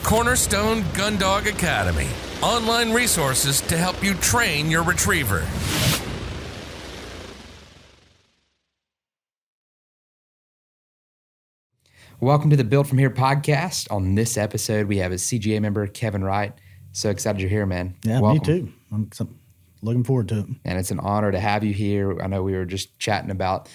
Cornerstone Gundog Academy. Online resources to help you train your retriever. Welcome to the Build From Here podcast. On this episode, we have a CGA member, Kevin Wright. So excited you're here, man. Yeah, Welcome. Me too. I'm looking forward to it. And it's an honor to have you here. I know we were just chatting about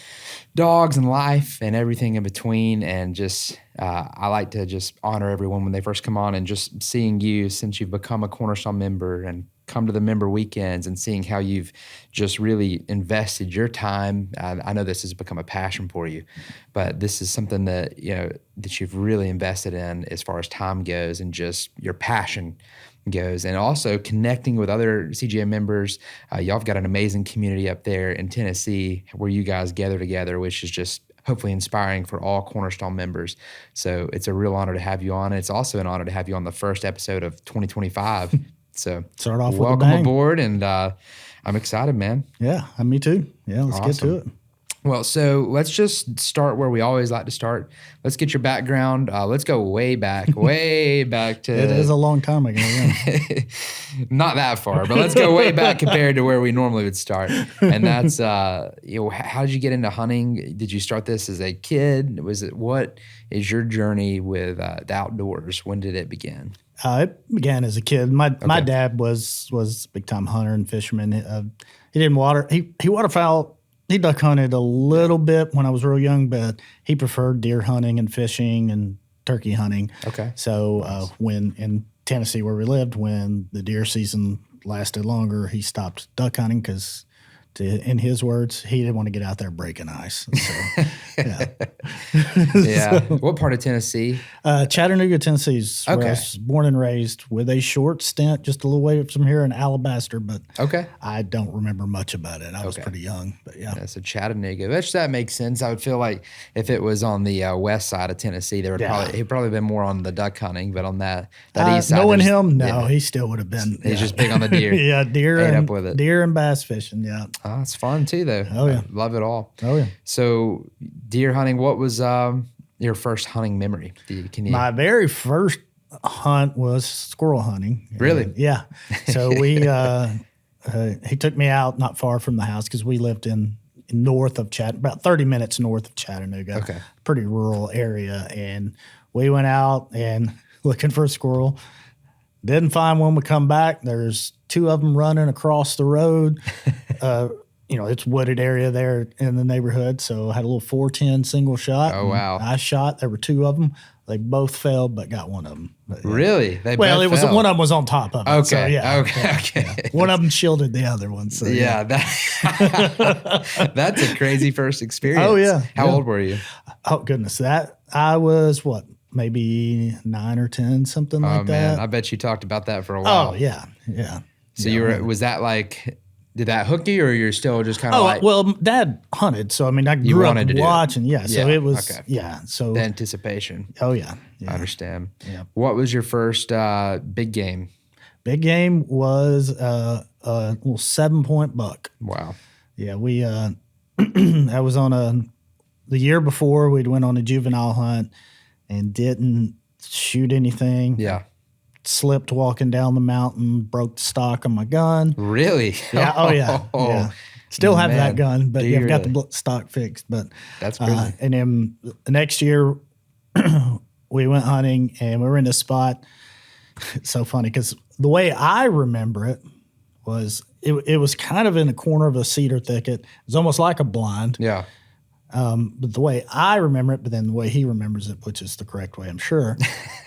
dogs and life and everything in between. And just, I like to just honor everyone when they first come on, and just seeing you since you've become a Cornerstone member and come to the member weekends and seeing how you've just really invested your time. I know this has become a passion for you, but this is something that, that you've really invested in as far as time goes and just your passion goes, and also connecting with other CGA members. Y'all have got an amazing community up there in Tennessee where you guys gather together, which is just hopefully inspiring for all Cornerstone members. So it's a real honor to have you on. It's also an honor to have you on the first episode of 2025. So start off welcome with a bang. aboard, and I'm excited, man. Yeah, me too. Yeah, let's get to it. Well, so let's just start where we always like to start. Let's get your background. Let's go way back to... It is a long time ago, yeah. Not that far, but let's go way back compared to where we normally would start. And that's, how did you get into hunting? Did you start this as a kid? What is your journey with the outdoors? When did it begin? It began as a kid. My dad was a big time hunter and fisherman. He didn't he waterfowl. He duck hunted a little bit when I was real young, but he preferred deer hunting and fishing and turkey hunting. Okay. So when in Tennessee where we lived, when the deer season lasted longer, he stopped duck hunting because, in his words, he didn't want to get out there breaking ice. So, yeah. Yeah. What part of Tennessee? Chattanooga, Tennessee is where I was born and raised, with a short stint just a little way from here in Alabaster, but I don't remember much about it. I was pretty young, but yeah. So Chattanooga, which that makes sense. I would feel like if it was on the west side of Tennessee, he'd probably been more on the duck hunting, but on that east side. Knowing him, he still would have been. He's just big on the deer. Yeah, deer Ate and up with it. Deer and bass fishing, yeah. Oh, it's fun too, though. Oh, yeah. I love it all. Oh, yeah. So, deer hunting, what was your first hunting memory? My very first hunt was squirrel hunting. Really? Yeah. So we, he took me out not far from the house because we lived in north of about 30 minutes north of Chattanooga. Okay. Pretty rural area. And we went out and looking for a squirrel. Didn't find one. We come back. There's two of them running across the road. It's wooded area there in the neighborhood. So I had a little 410 single shot. Oh, wow. I shot. There were two of them. They both failed, but got one of them. But, yeah. Really? One of them was on top of it. Okay. So, yeah. Okay. Yeah. One of them shielded the other one. So, yeah. That's a crazy first experience. Oh, yeah. How old were you? Oh, goodness. I was maybe 9 or 10, something like that. I bet you talked about that for a while. Oh, yeah. Yeah. So was that like, did that hook you, or you're still just kind of like? Well, Dad hunted, so I mean, I grew up watching. Yeah, so it was. Okay. Yeah, so the anticipation. Oh yeah, I understand. Yeah. What was your first big game? Big game was a little 7-point buck. Wow. Yeah, we. I was on the year before we'd went on a juvenile hunt and didn't shoot anything. Yeah. Slipped walking down the mountain, broke the stock on my gun. Really? Yeah. Oh, yeah. Yeah. Still have that gun, but I've got the stock fixed. But that's crazy. And then the next year, we went hunting, and we were in a spot. It's so funny because the way I remember it was it was kind of in the corner of a cedar thicket. It was almost like a blind. Yeah. But the way I remember it, but then the way he remembers it, which is the correct way, I'm sure.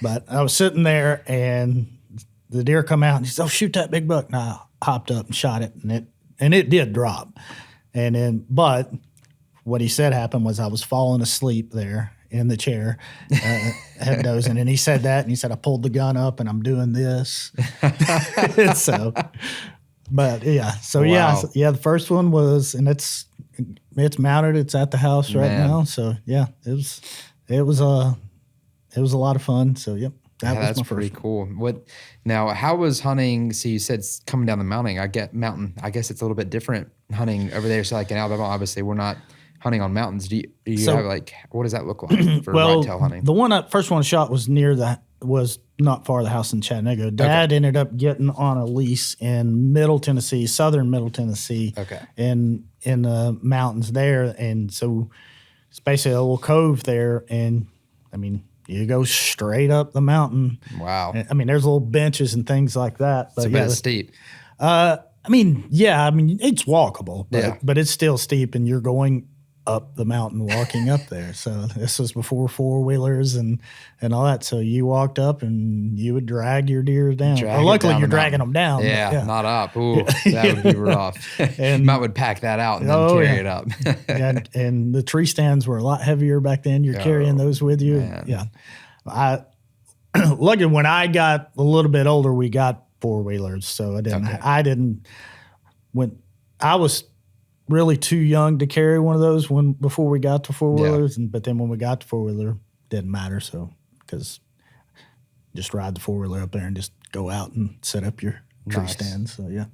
But I was sitting there, and the deer come out, and he said, "Oh, shoot that big buck!" And I hopped up and shot it, and it did drop. And then, but what he said happened was I was falling asleep there in the chair, head dozing, and he said that, and he said I pulled the gun up, and I'm doing this. So, but yeah, so wow. yeah, the first one was, and it's mounted. It's at the house right now. So yeah, it was a lot of fun. So yep, that was that's my first pretty cool. How was hunting? So you said it's coming down the mountain. I guess it's a little bit different hunting over there. So like in Alabama, obviously we're not hunting on mountains. Do you have what does that look like for whitetail hunting? The first one I shot was not far of the house in Chattanooga. Dad ended up getting on a lease in Middle Tennessee, southern Middle Tennessee, in the mountains there. And so it's basically a little cove there. And, I mean, you go straight up the mountain. Wow. I mean, there's little benches and things like that. But it's steep. I mean, it's walkable, but it's still steep, and you're going up the mountain walking up there. So this was before four-wheelers and all that. So you walked up and you would drag your deer down. Luckily, you're dragging them down. Yeah, not up. Ooh, that would be rough. And Matt would pack that out and then carry it up. and the tree stands were a lot heavier back then. You're carrying those with you. Man. Yeah. Luckily, when I got a little bit older, we got four-wheelers. So I was really too young to carry one of those before we got to four-wheelers. But then when we got to four-wheeler, didn't matter. So, because just ride the four-wheeler up there and just go out and set up your tree stand. So, yeah.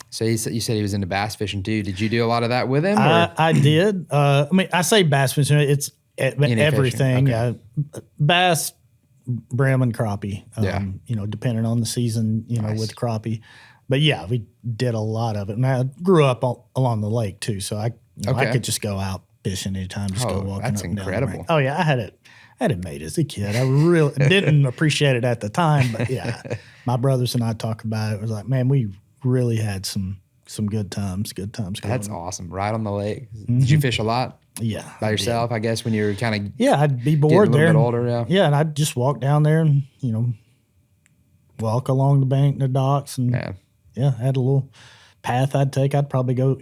So you said he was into bass fishing too. Did you do a lot of that with him? I did. I mean, I say bass fishing. It's everything. Okay. Bass, brim, and crappie. Depending on the season, with crappie. But yeah, we did a lot of it. And I grew up along the lake too, so I could just go out fishing anytime, just go walking that's up and incredible. down the lake. Oh yeah, I had it made as a kid. I really didn't appreciate it at the time, but yeah, my brothers and I talk about it. It was like, man, we really had some good times. That's awesome. Right on the lake. Mm-hmm. Did you fish a lot? Yeah. By yourself, I guess, when you were kind of I'd be bored there. A little bit older, Yeah, and I'd just walk down there and, walk along the bank, the docks, and I had a little path I'd take. I'd probably go,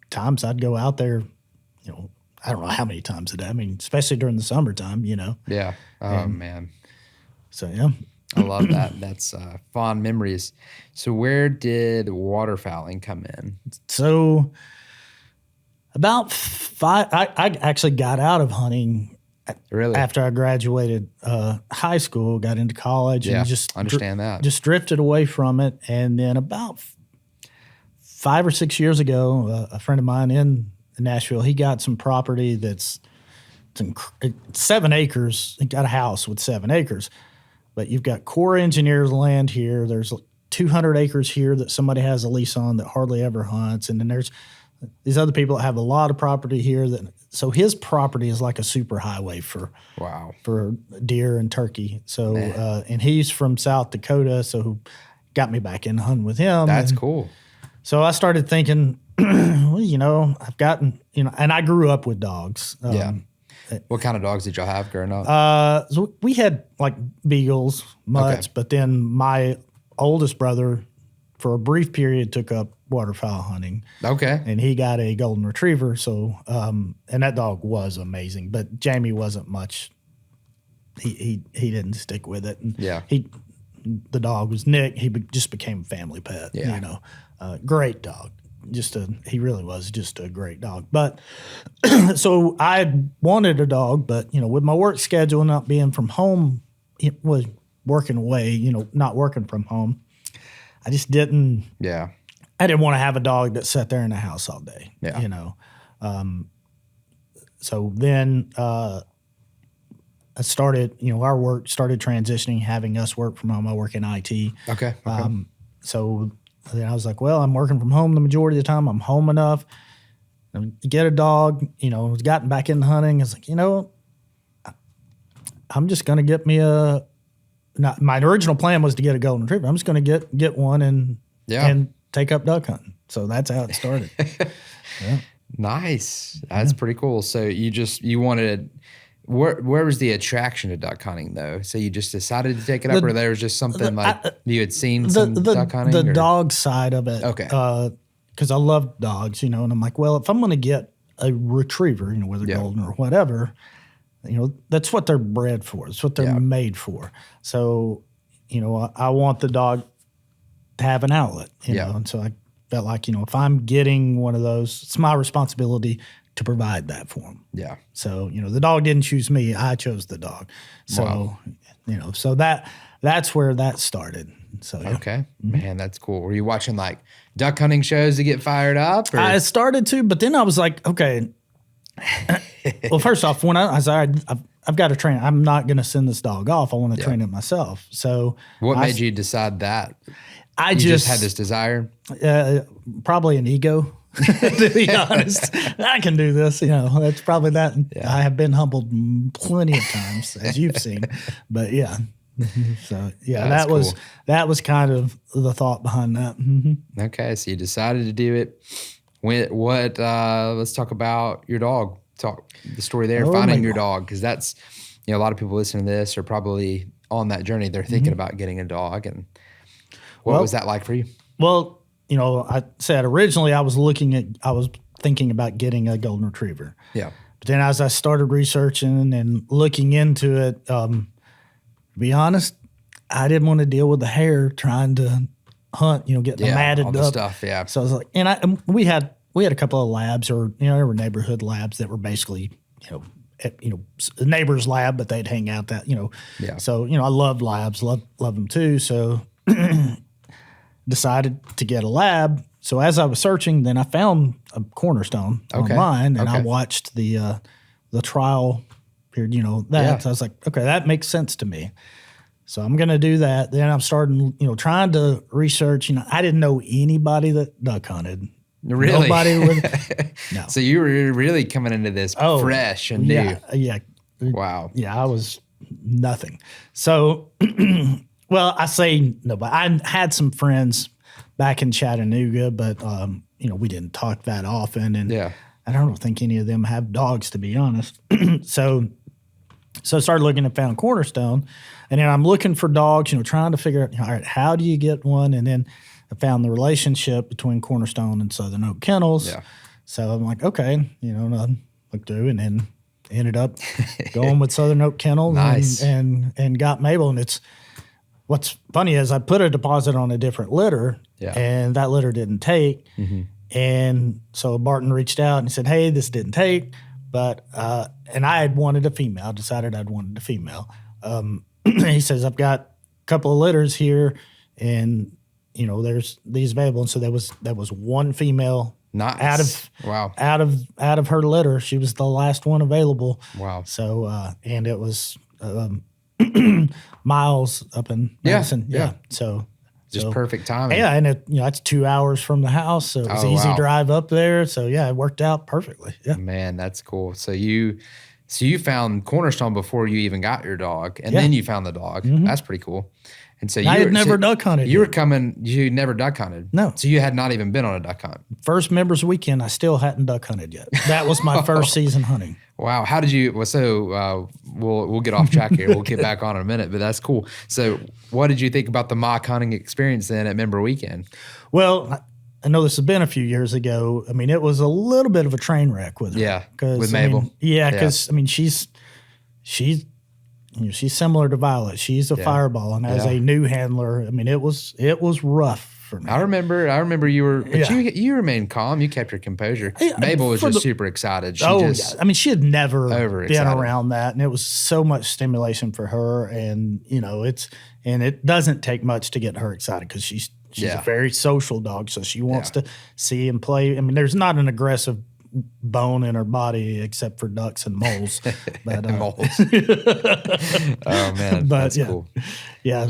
times I'd go out there, I don't know how many times a day. I mean, especially during the summertime, Yeah. Oh, man. So, yeah. I love that. That's fond memories. So where did waterfowling come in? So about I actually got out of hunting after I graduated high school, got into college, and just understand that. Just drifted away from it. And then about 5 or 6 years ago, a friend of mine in Nashville, he got some property it's 7 acres. He got a house with 7 acres. But you've got Corps engineers land here. There's 200 acres here that somebody has a lease on that hardly ever hunts. And then there's these other people that have a lot of property here. So his property is like a super highway for deer and turkey. So and he's from South Dakota, so got me back in hunting with him. That's cool. So I started thinking, well, I've gotten, and I grew up with dogs. What kind of dogs did y'all have growing up? So we had like beagles, mutts, but then my oldest brother, for a brief period, took up waterfowl hunting. Okay. And he got a golden retriever. So, and that dog was amazing, but Jamie wasn't much. He didn't stick with it. And the dog was Nick. He just became a family pet. Yeah. Great dog. He really was just a great dog. But so I wanted a dog, but with my work schedule not being from home, it was working away, not working from home. I just didn't. Yeah. I didn't want to have a dog that sat there in the house all day. Yeah. So then I started, our work started transitioning, having us work from home. I work in IT. Okay. So then I was like, well, I'm working from home the majority of the time. I'm home enough. Get a dog, gotten back into hunting. I was like, I'm just going to get me my original plan was to get a golden retriever. I'm just going to get one and take up duck hunting. So that's how it started. Nice. That's pretty cool. So you wanted where was the attraction to duck hunting though? So you just decided to take it up, or there was just something you had seen some duck hunting? The dog side of it. Okay. Because I love dogs, and I'm like, well, if I'm going to get a retriever, whether golden or whatever, that's what they're bred for. It's what they're made for. So, I want the dog to have an outlet, know, and so I felt like, if I'm getting one of those, it's my responsibility to provide that for them. Yeah. So, the dog didn't choose me. I chose the dog. So, so that's where that started. So, okay. Man, that's cool. Were you watching like duck hunting shows to get fired up? Or? I started to, but then I was like, okay. Well, first off, when I I've got to train. I'm not going to send this dog off. I want to train it myself. So what made you decide that? I You just had this desire. probably an ego. To be honest, I can do this. That's probably that. I have been humbled plenty of times, as you've seen. But yeah, so yeah, That's that was kind of the thought behind that. Okay, so you decided to do it. Let's talk about your dog. Talk the story there, finding your dog, because that's, a lot of people listening to this are probably on that journey. They're thinking about getting a dog, and what was that like for you? Well, I said originally I was thinking about getting a golden retriever. Yeah. But then as I started researching and looking into it, to be honest, I didn't want to deal with the hair trying to hunt, getting matted all the up. stuff, yeah. So I was like, and we had a couple of labs, or there were neighborhood labs that were basically, the neighbor's lab, but they'd hang out that, Yeah. So I loved labs, love them too. So decided to get a lab. So as I was searching, then I found a Cornerstone online, and I watched the trial period. So I was like, okay, that makes sense to me. So I'm gonna do that. Then I'm starting, trying to research. I didn't know anybody that duck hunted. Really? Nobody would. No. So you were really coming into this fresh and new. Yeah. Wow. Yeah, I was nothing. So. Well, I say no, but I had some friends back in Chattanooga, but we didn't talk that often, and I don't think any of them have dogs, to be honest. So I started looking and found Cornerstone, and then I'm looking for dogs, trying to figure out, all right, how do you get one? And then I found the relationship between Cornerstone and Southern Oak Kennels. Yeah. So I'm like, okay, and I looked through, and then ended up going with Southern Oak Kennels. Nice. and got Mabel, and it's. What's funny is I put a deposit on a different litter, and that litter didn't take. Mm-hmm. And so Barton reached out and said, hey, this didn't take. But and I had wanted a female. I decided I'd wanted a female. He says, I've got a couple of litters here, and, there's these available. And so there was one female nice. out of her litter. She was the last one available. Wow. So, and it was Miles up in Madison. Yeah. So just perfect timing. Yeah, and it's 2 hours from the house, so it was easy drive up there. So yeah, it worked out perfectly. Yeah. Man, that's cool. So you found Cornerstone before you even got your dog, and then you found the dog. Mm-hmm. That's pretty cool. And so I had never duck hunted. You never duck hunted. No. So you had not even been on a duck hunt. First members weekend, I still hadn't duck hunted yet. That was my first season hunting. Wow. How did you? Well, so we'll get off track here. We'll get back on in a minute, but that's cool. So what did you think about the mock hunting experience then at member weekend? Well, I know this has been a few years ago. I mean, it was a little bit of a train wreck with her. Yeah. With Mabel. Because she's similar to Violet. She's a fireball, and as a new handler, I mean, it was rough for me. I remember you were, but you remained calm. You kept your composure. Yeah, Mabel was just super excited. I mean, she had never been around that, and it was so much stimulation for her. And it doesn't take much to get her excited because she's a very social dog, so she wants to see and play. I mean, there's not an aggressive bone in her body except for ducks and moles. But, moles. Oh man, that's cool. Yeah.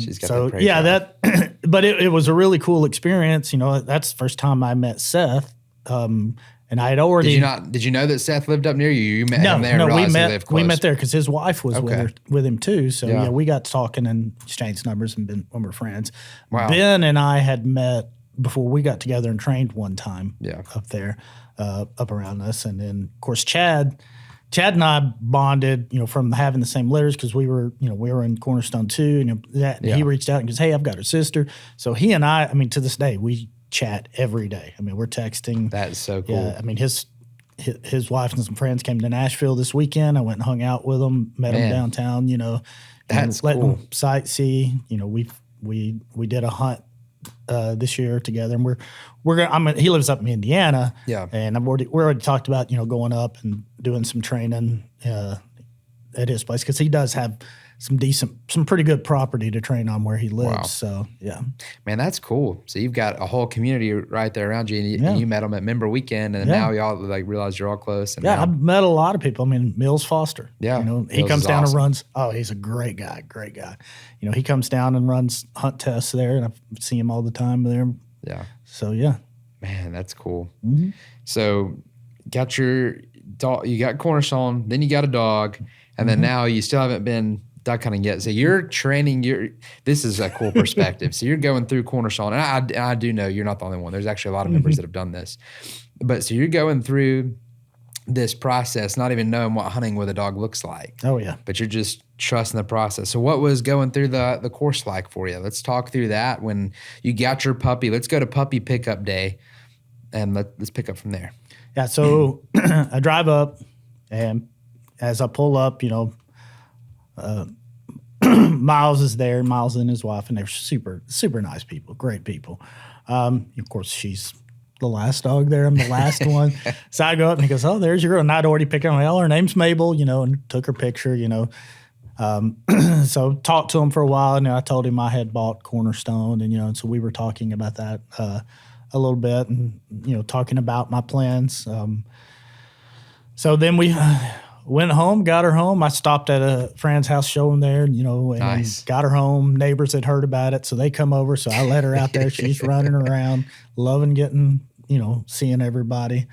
But it was a really cool experience. That's the first time I met Seth. And I had already. Did you know that Seth lived up near you? You met him there. No, we met there because his wife was with him too. So we got to talking and exchanged numbers and when we're friends. Wow. Ben and I had met before we got together and trained one time up there. Up around us, and then of course Chad and I bonded, from having the same litters because we were in Cornerstone too, and he reached out and goes, "Hey, I've got a sister." So he and I mean, to this day, we chat every day. I mean, we're texting. That's so cool. Yeah, I mean, his wife and some friends came to Nashville this weekend. I went and hung out with them, met them downtown. That's letting cool. them sightsee. We did a hunt this year together, and we're gonna. He lives up in Indiana, and we already talked about going up and doing some training at his place because he does have some pretty good property to train on where he lives. Wow. So yeah, Man, that's cool. So you've got a whole community right there around you, and Yeah. you met them at member weekend, and Yeah. now y'all like realize you're all close. And yeah, now- I've met a lot of people. I mean, Mills Foster. Yeah, he Mills comes is down awesome. and runs. Oh, he's a great guy. He comes down and runs hunt tests there, and I see him all the time there. yeah. So yeah, Man, that's cool. Mm-hmm. So got your dog, you got Cornerstone, then you got a dog, and Mm-hmm. then now you still haven't been duck hunting yet. So you're training this is a cool perspective. So you're going through Cornerstone, and I do know you're not the only one. There's actually a lot of members that have done this. But so you're going through this process, not even knowing what hunting with a dog looks like. oh yeah. But you're just trusting the process. So what was going through the course like for you? Let's talk through that when you got your puppy. Let's go to puppy pickup day, and let's pick up from there. Yeah, so I drive up, and as I pull up, Miles is there, Miles and his wife, and they're super, super nice people, great people. Of course, she's the last dog there. I'm the last one. So I go up, and he goes, "Oh, there's your girl." And I'd already picked her. I'm like, "Oh, her name's Mabel," and took her picture, So talked to him for a while, and I told him I had bought Cornerstone, and so we were talking about that a little bit, and talking about my plans. So then we went home, got her home. I stopped at a friend's house, showing there, and Nice. got her home. Neighbors had heard about it, so they come over. So I let her out there. She's running around, loving getting, seeing everybody.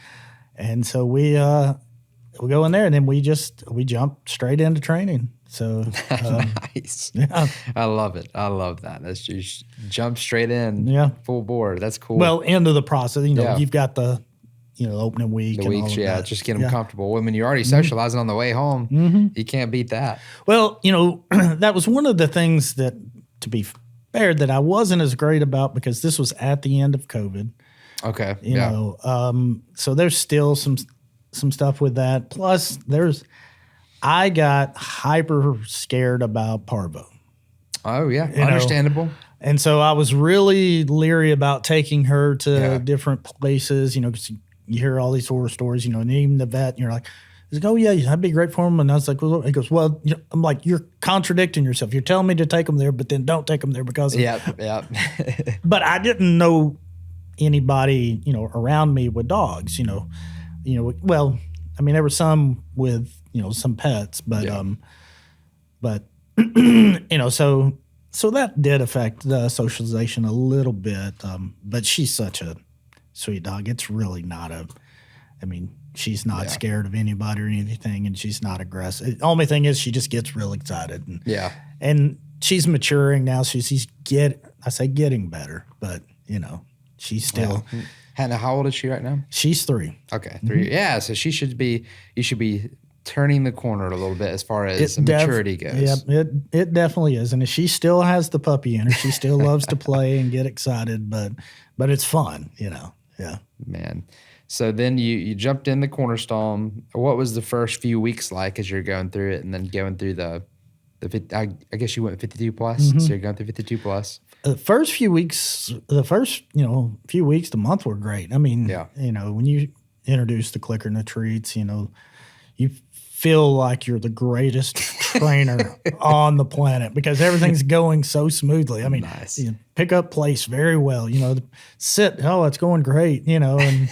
And so we go in there, and then we jump straight into training. So Nice. yeah. I love it. I love that. That's just jump straight in. Yeah. Full board. That's cool. Well, into the process, Yeah. you've got the opening week. the and all weeks, of yeah, that. just get them Yeah. comfortable. When you're already socializing on the way home, you can't beat that. Well, that was one of the things that, to be fair, that I wasn't as great about, because this was at the end of COVID. Okay. You know, so there's still some stuff with that. Plus, I got hyper scared about parvo. Oh, yeah. know, Understandable. And so I was really leery about taking her to Yeah. different places, because you hear all these horror stories, and even the vet, and you're like, he's like, "Oh, yeah, that'd be great for him." And I was like, well, he goes, "Well," I'm like, "You're contradicting yourself. You're telling me to take them there, but then don't take them there because of." Yeah. Yeah. But I didn't know anybody, around me with dogs, well, I mean, there were some with, some pets, but, Yeah. So that did affect the socialization a little bit. But she's such a sweet dog. It's really not she's not scared of anybody or anything, and she's not aggressive. The only thing is she just gets real excited. Yeah. And she's maturing now. She's getting better, but she's still, Hannah, how old is she right now? she's 3. Okay. 3. Yeah. So you should be turning the corner a little bit as far as maturity goes. Yeah, it definitely is. And she still has the puppy in her. She still loves to play and get excited, but it's fun, Yeah. Man. So then you jumped in the Cornerstone. What was the first few weeks like as you're going through it, and then going through I guess you went 52 plus, Mm-hmm. so you're going through 52 plus. The first few weeks, the month were great. I mean, Yeah. When you introduce the clicker and the treats, you feel like you're the greatest trainer on the planet, because everything's going so smoothly. I mean, Nice. you pick up place very well, sit, oh, it's going great, and,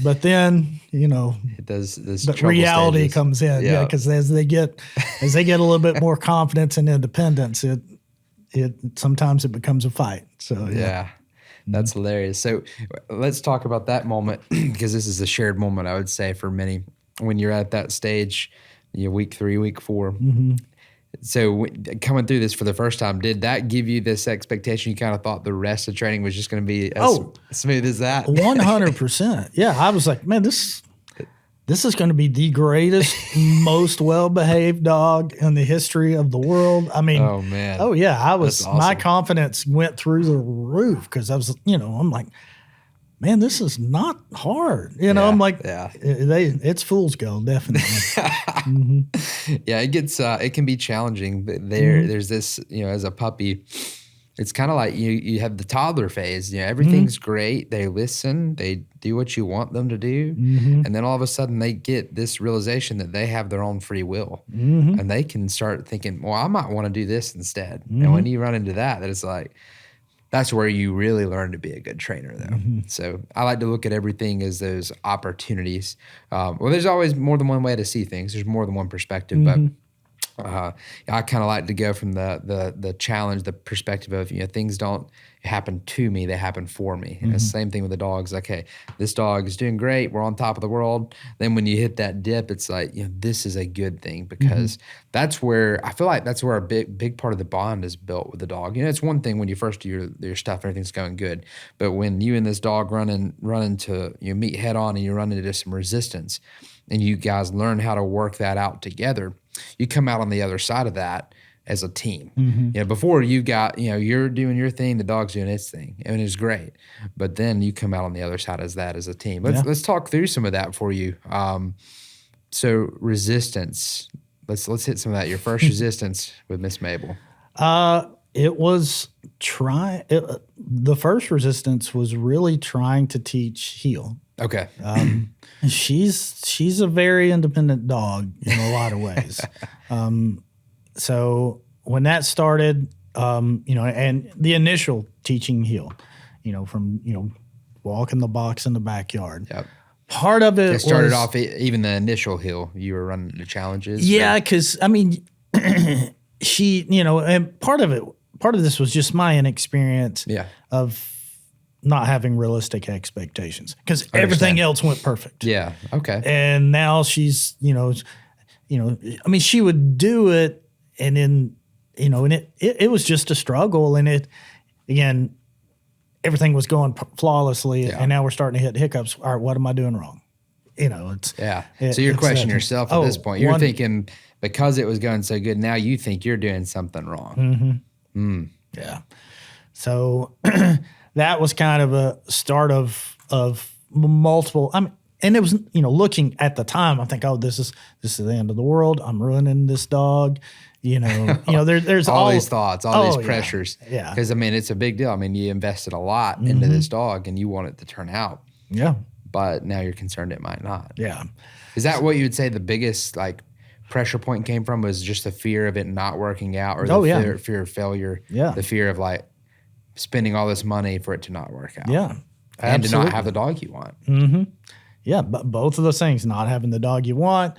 but then, It does this the trouble reality stages. comes in. Yeah. Because as they get a little bit more confidence and independence, it sometimes it becomes a fight. So, Yeah. That's hilarious. So let's talk about that moment, because this is a shared moment, I would say, for many, when you're at that stage, week 3, week 4. Mm-hmm. So coming through this for the first time, did that give you this expectation? You kind of thought the rest of training was just going to be as smooth as that? 100%. Yeah. I was like, man, this is going to be the greatest, most well-behaved dog in the history of the world. I mean, Oh, man. oh yeah, That's awesome. my confidence went through the roof, because I was, I'm like, man, this is not hard. I'm like, it's fool's gold, definitely. Yeah, it can be challenging. But Mm-hmm. there's this, as a puppy, It's kind of like you have the toddler phase. Everything's great. They listen. They do what you want them to do. And then all of a sudden they get this realization that they have their own free will. And they can start thinking, well, I might want to do this instead. And when you run into that it's like, that's where you really learn to be a good trainer, though. So I like to look at everything as those opportunities. Well, there's always more than one way to see things. There's more than one perspective, but I kind of like to go from the challenge, the perspective of, things don't happen to me, they happen for me. And it's the same thing with the dogs. Like, hey, this dog is doing great. We're on top of the world. Then when you hit that dip, it's like, this is a good thing, because that's where I feel like that's where a big part of the bond is built with the dog. It's one thing when you first do your stuff, everything's going good. But when you and this dog run into, meet head on and you run into some resistance and you guys learn how to work that out together, you come out on the other side of that as a team. Before you got, you're doing your thing, the dog's doing its thing, and it's great. But then you come out on the other side as a team. Let's talk through some of that for you. So resistance, let's hit some of that. Your first resistance with Miss Mabel. It was the first resistance was really trying to teach heel. Okay. She's a very independent dog in a lot of ways. So when that started, and the initial teaching heel, from, walking the box in the backyard. Yep. Part of it started off, even the initial heel, you were running the challenges. Yeah, because, she, and part of this was just my inexperience of not having realistic expectations, because everything else went perfect. Yeah. Okay. And now she's, she would do it, and then, and it was just a struggle, and again, everything was going flawlessly, and now we're starting to hit hiccups. All right, what am I doing wrong? So you're questioning yourself at this point. You're thinking, because it was going so good, now you think you're doing something wrong. Yeah. So that was kind of a start of multiple. And it was, looking at the time, I think, oh, this is the end of the world. I'm ruining this dog. There's all these thoughts, all these pressures. Yeah. Because it's a big deal. You invested a lot into this dog, and you want it to turn out. Yeah. But now you're concerned it might not. Yeah. Is that what you would say the biggest pressure point came from, was just the fear of it not working out, or the fear of failure? Yeah. The fear of spending all this money for it to not work out. Yeah. And to not have the dog you want. Yeah, but both of those things, not having the dog you want,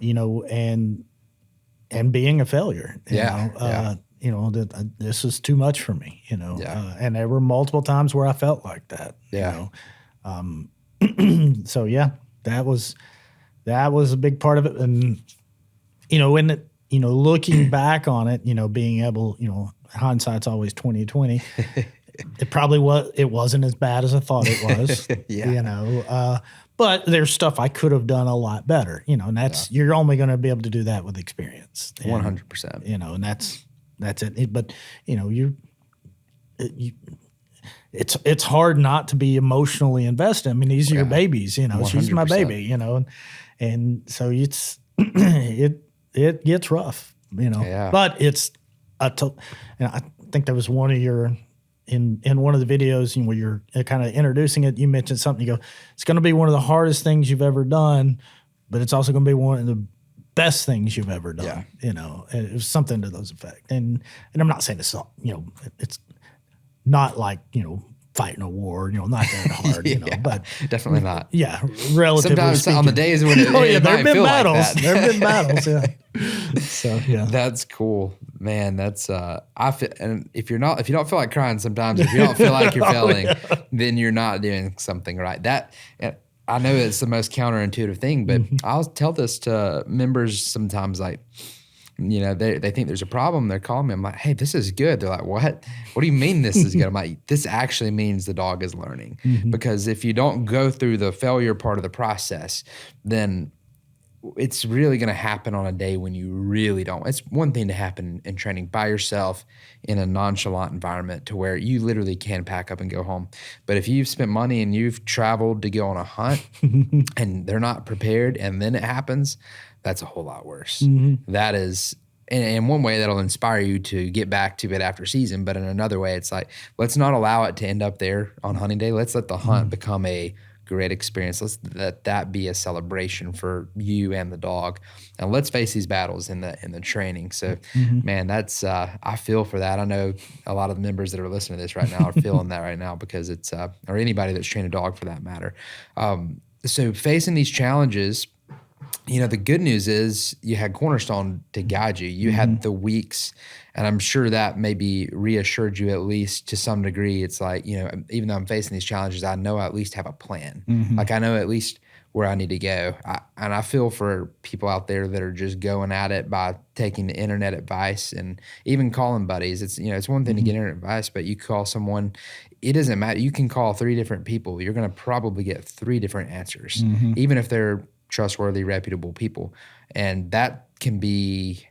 and being a failure. This is too much for me, and there were multiple times where I felt like that. Yeah. So that was a big part of it. And, looking back on it, being able, hindsight's always 20/20. It wasn't as bad as I thought it was, but there's stuff I could have done a lot better, and that's, you're only going to be able to do that with experience. 100%. And that's it. But, it's hard not to be emotionally invested. These are your babies, 100%. She's my baby, and so it's, it gets rough, but it's and I think there was one of your, in one of the videos where you're kind of introducing it, you mentioned something, you go, it's going to be one of the hardest things you've ever done, but it's also going to be one of the best things you've ever done. It was something to those effect. And I'm not saying it's all, it's not like, fighting a war, not that hard, but definitely not. Yeah. Relatively sometimes speaking. On the days when it, there have been battles. Like there have been battles. Yeah. So, yeah. That's cool, man. That's, I feel, and if you don't feel like crying sometimes, if you don't feel like you're failing, then you're not doing something right. That, I know it's the most counterintuitive thing, but I'll tell this to members sometimes, they think there's a problem. They're calling me. I'm like, hey, this is good. They're like, what? What do you mean this is good? I'm like, this actually means the dog is learning. Because if you don't go through the failure part of the process, then it's really going to happen on a day when you really don't. It's one thing to happen in training by yourself in a nonchalant environment to where you literally can pack up and go home. But if you've spent money and you've traveled to go on a hunt and they're not prepared and then it happens, that's a whole lot worse. That is in one way that'll inspire you to get back to it after season, but in another way, it's like, let's not allow it to end up there on hunting day. Let's let the hunt become a great experience. Let's let that be a celebration for you and the dog. And let's face these battles in the training. So, man, that's I feel for that. I know a lot of the members that are listening to this right now are feeling that right now because it's or anybody that's trained a dog for that matter. So facing these challenges, you know, the good news is you had Cornerstone to guide you. You had the weeks, and I'm sure that maybe reassured you at least to some degree. It's like, you know, even though I'm facing these challenges, I know I at least have a plan. Like I know at least where I need to go. And I feel for people out there that are just going at it by taking the internet advice and even calling buddies. It's, you know, it's one thing to get internet advice, but you call someone, it doesn't matter. You can call 3 different people. You're going to probably get 3 different answers, even if they're trustworthy, reputable people. And that can be,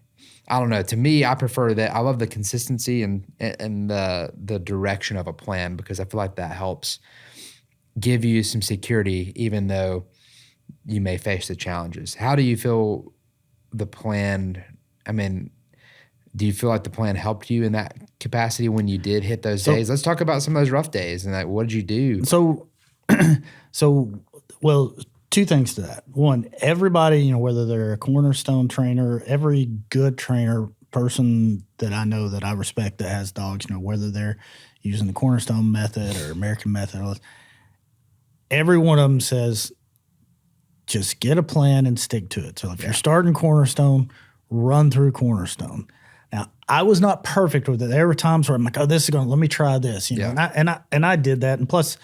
I don't know, to me, I prefer that. I love the consistency and the direction of a plan, because I feel like that helps give you some security, even though you may face the challenges. How do you feel the plan, I mean, do you feel like the plan helped you in that capacity when you did hit those days? Let's talk about some of those rough days and like, what did you do? Well, 2 things to that. One, everybody, you know, whether they're a Cornerstone trainer, every good trainer person that I know that I respect that has dogs, you know, whether they're using the Cornerstone method or American method, every one of them says, just get a plan and stick to it. So if you're starting Cornerstone, run through Cornerstone. Now, I was not perfect with it. There were times where I'm like, oh, this is going to, let me try this, you know, and I did that. And plus,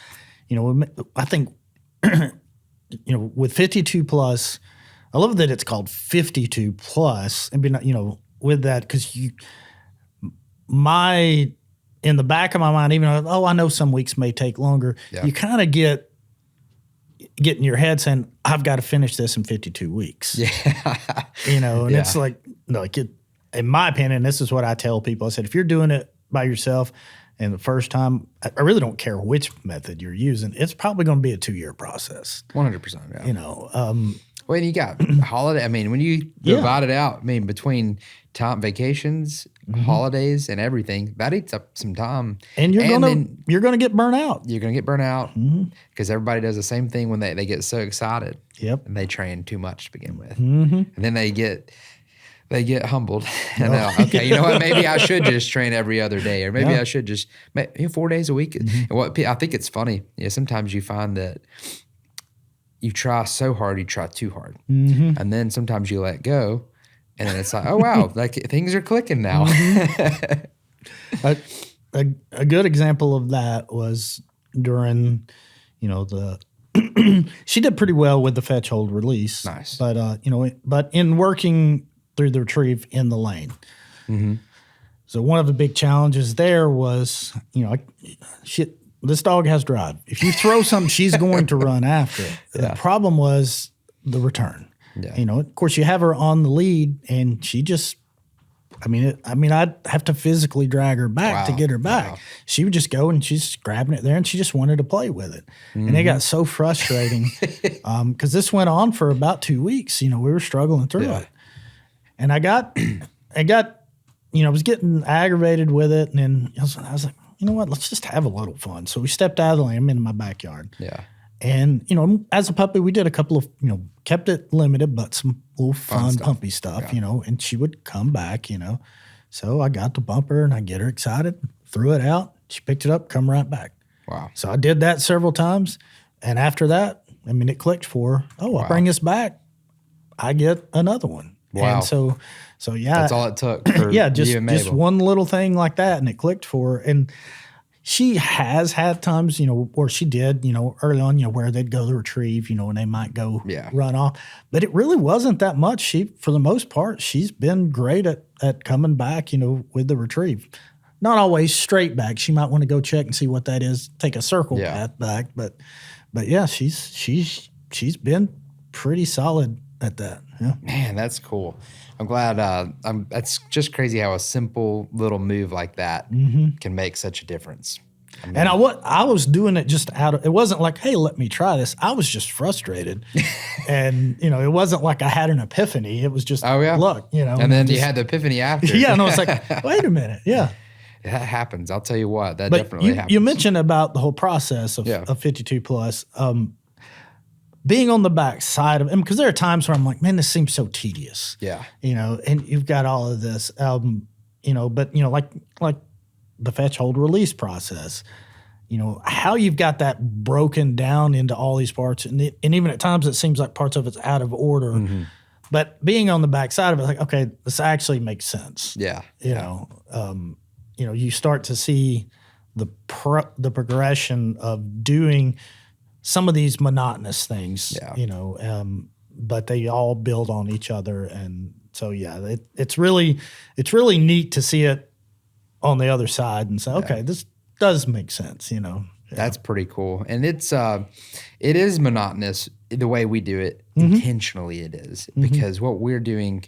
you know, I think, you know, with 52 plus, I love that it's called 52 plus, and be not, you know, with that, because in the back of my mind, even though, I know some weeks may take longer, you kind of get in your head saying, I've got to finish this in 52 weeks. You know, and it's like in my opinion, this is what I tell people. I said, if you're doing it by yourself and the first time, I really don't care which method you're using. It's probably going to be a 2-year process. 100%. Yeah. You know, well, you got holiday. I mean, when you divide it out, I mean, between vacations, holidays, and everything, that eats up some time. And you're gonna get burnt out. You're gonna get burnt out because everybody does the same thing when they get so excited. And they train too much to begin with, and then they get humbled. And okay, you know what? Maybe I should just train every other day, or maybe I should just 4 days a week. And what I think it's funny, sometimes you find that you try so hard, you try too hard, and then sometimes you let go, and then it's like, oh wow, like things are clicking now. A good example of that was during, you know, she did pretty well with the fetch, hold, release. Nice, but you know, but in working through the retrieve in the lane. So one of the big challenges there was, you know, this dog has drive. If you throw something, she's going to run after it. The problem was the return. You know, of course, you have her on the lead, and she just, I'd have to physically drag her back to get her back. She would just go, and she's grabbing it there, and she just wanted to play with it. And it got so frustrating because this went on for about 2 weeks. You know, we were struggling through it. And I got, you know, I was getting aggravated with it, and then I was like, you know what, let's just have a little fun. So we stepped out of the lane. I'm in my backyard. And, you know, as a puppy, we did a couple of, you know, kept it limited, but some little fun pumpy stuff, you know, and she would come back, you know. So I got the bumper and I get her excited, threw it out. She picked it up, come right back. Wow. So I did that several times. And after that, I mean, it clicked for her. Oh, I bring this back. I get another one. Wow. And so yeah. That's all it took for you and Mabel. Just one little thing like that, and it clicked for her. And she has had times, you know, or she did, you know, early on, you know, where they'd go to retrieve, you know, and they might go run off. But it really wasn't that much. She, for the most part, she's been great at coming back, you know, with the retrieve. Not always straight back. She might want to go check and see what that is, take a circle path back. But yeah, she's been pretty solid at that. Yeah. Man, that's cool. I'm glad. That's just crazy how a simple little move like that can make such a difference. And I was doing it just it wasn't like, hey, let me try this. I was just frustrated. And, it wasn't like I had an epiphany. It was just, look, And then you had the epiphany after. Yeah, and I was like, wait a minute. Yeah. That happens. I'll tell you what, definitely happens. You mentioned about the whole process of 52 plus. Being on the back side of it, because there are times where I'm like, man, this seems so tedious. Yeah. And you've got all of this, but like the fetch, hold, release process, how you've got that broken down into all these parts. And even at times it seems like parts of it's out of order, but being on the back side of it, like, okay, this actually makes sense. Yeah. You start to see the progression of doing some of these monotonous things, but they all build on each other. And so, it's really neat to see it on the other side and say, okay, this does make sense, That's pretty cool. And it is monotonous the way we do it. Intentionally it is, because what we're doing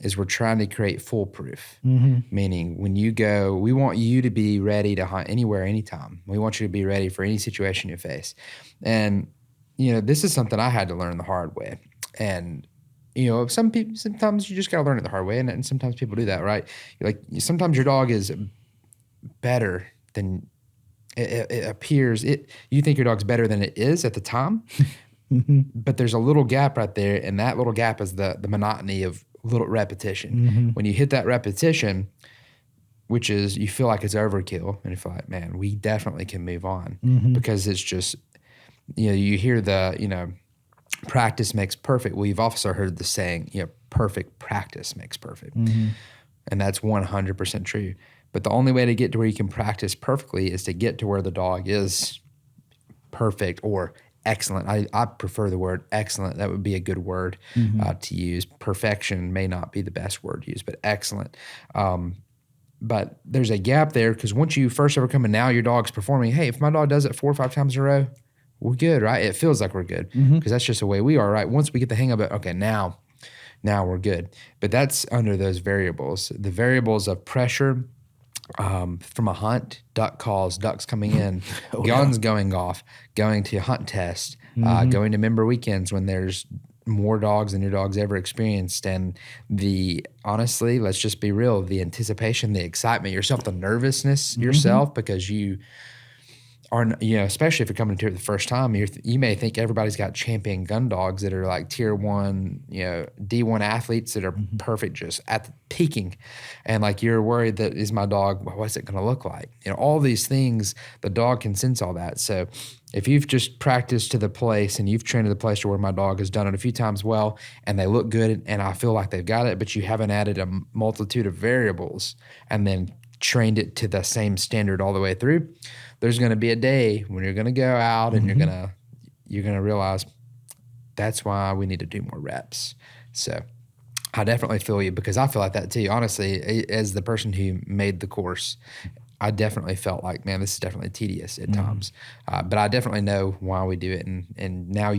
is we're trying to create foolproof, meaning when you go, we want you to be ready to hunt anywhere, anytime. We want you to be ready for any situation you face. And, this is something I had to learn the hard way. And, sometimes you just got to learn it the hard way. And sometimes people do that, right? Sometimes your dog is better than it appears. You think your dog's better than it is at the time, but there's a little gap right there. And that little gap is the monotony of little repetition. When you hit that repetition, which is you feel like it's overkill, and you feel like, man, we definitely can move on, because it's just, you hear the, practice makes perfect. Well, you've also heard the saying, perfect practice makes perfect. And that's 100% true. But the only way to get to where you can practice perfectly is to get to where the dog is perfect or excellent. I prefer the word excellent. That would be a good word to use. Perfection may not be the best word to use, but excellent. But there's a gap there, because once you first overcome and now your dog's performing, hey, if my dog does it 4 or 5 times in a row, we're good, right? It feels like we're good, because that's just the way we are, right? Once we get the hang of it, okay, now we're good. But that's under those variables. The variables of pressure, from a hunt, duck calls, ducks coming in, guns going off, going to hunt test, going to member weekends when there's more dogs than your dog's ever experienced. And honestly, let's just be real, the anticipation, the excitement yourself, the nervousness yourself, because you are, especially if you're coming to it the first time, you may think everybody's got champion gun dogs that are like tier 1, D1 athletes that are perfect, just at the peaking. And like, you're worried that, is my dog, what's it going to look like? All these things, the dog can sense all that. So if you've just practiced to the place and you've trained to the place to where my dog has done it a few times well, and they look good and I feel like they've got it, but you haven't added a multitude of variables and then trained it to the same standard all the way through, there's going to be a day when you're going to go out and you're going to realize that's why we need to do more reps. So I definitely feel you, because I feel like that too. Honestly, as the person who made the course, I definitely felt like, man, this is definitely tedious at times. But I definitely know why we do it. And now,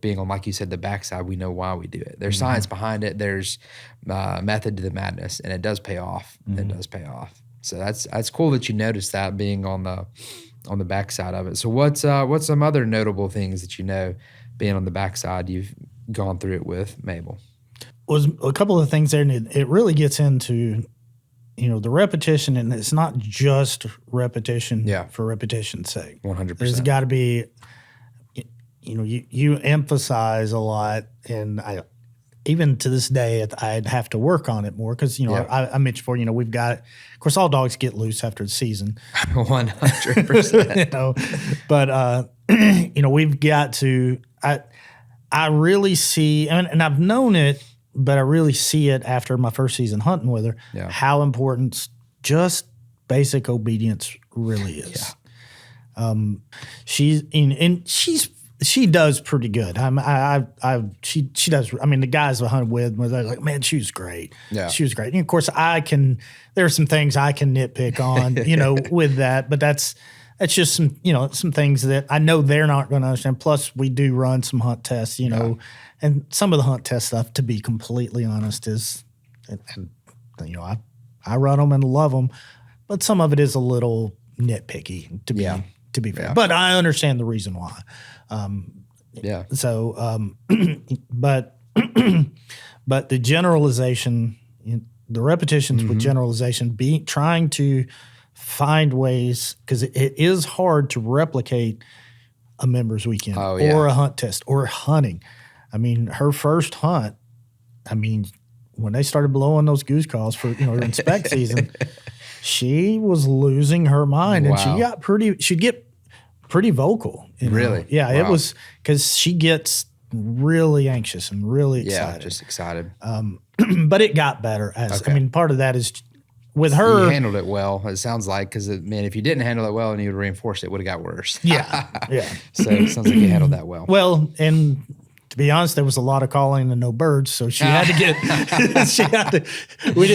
being on, like you said, the backside, we know why we do it. There's science behind it. There's method to the madness, and it does pay off. It does pay off. So that's cool that you noticed that, being on the backside of it. So what's some other notable things that being on the backside you've gone through it with, Mabel? Was a couple of things there, and it really gets into the repetition, and it's not just repetition for repetition's sake. 100%. There's got to be, you emphasize a lot, and even to this day, I'd have to work on it more, because, I mentioned before, we've got, of course, all dogs get loose after the season. 100%. But, we've got to, I really see, and I've known it, but I really see it after my first season hunting with her, how important just basic obedience really is. She does pretty good. She does. I mean, the guys I hunted with were like, man, she was great. Yeah, she was great. And of course, there are some things I can nitpick on, with that, but that's just some things that I know they're not going to understand. Plus, we do run some hunt tests, and some of the hunt test stuff, to be completely honest, is, and I run them and love them, but some of it is a little nitpicky to be fair. Yeah. But I understand the reason why. Yeah. So, but the generalization, the repetitions with generalization, trying to find ways, because it is hard to replicate a members weekend or a hunt test or hunting. I mean, her first hunt, when they started blowing those goose calls for, during spec season, she was losing her mind, and she'd get pretty vocal. Really? Yeah, it was because she gets really anxious and really excited. Yeah, just excited. But it got better. Part of that is with her. You handled it well, it sounds like, because, man, if you didn't handle it well and you would reinforce it, it would have got worse. Yeah. So it sounds like you handled that well. Well, and to be honest, there was a lot of calling and no birds, so she had to get. We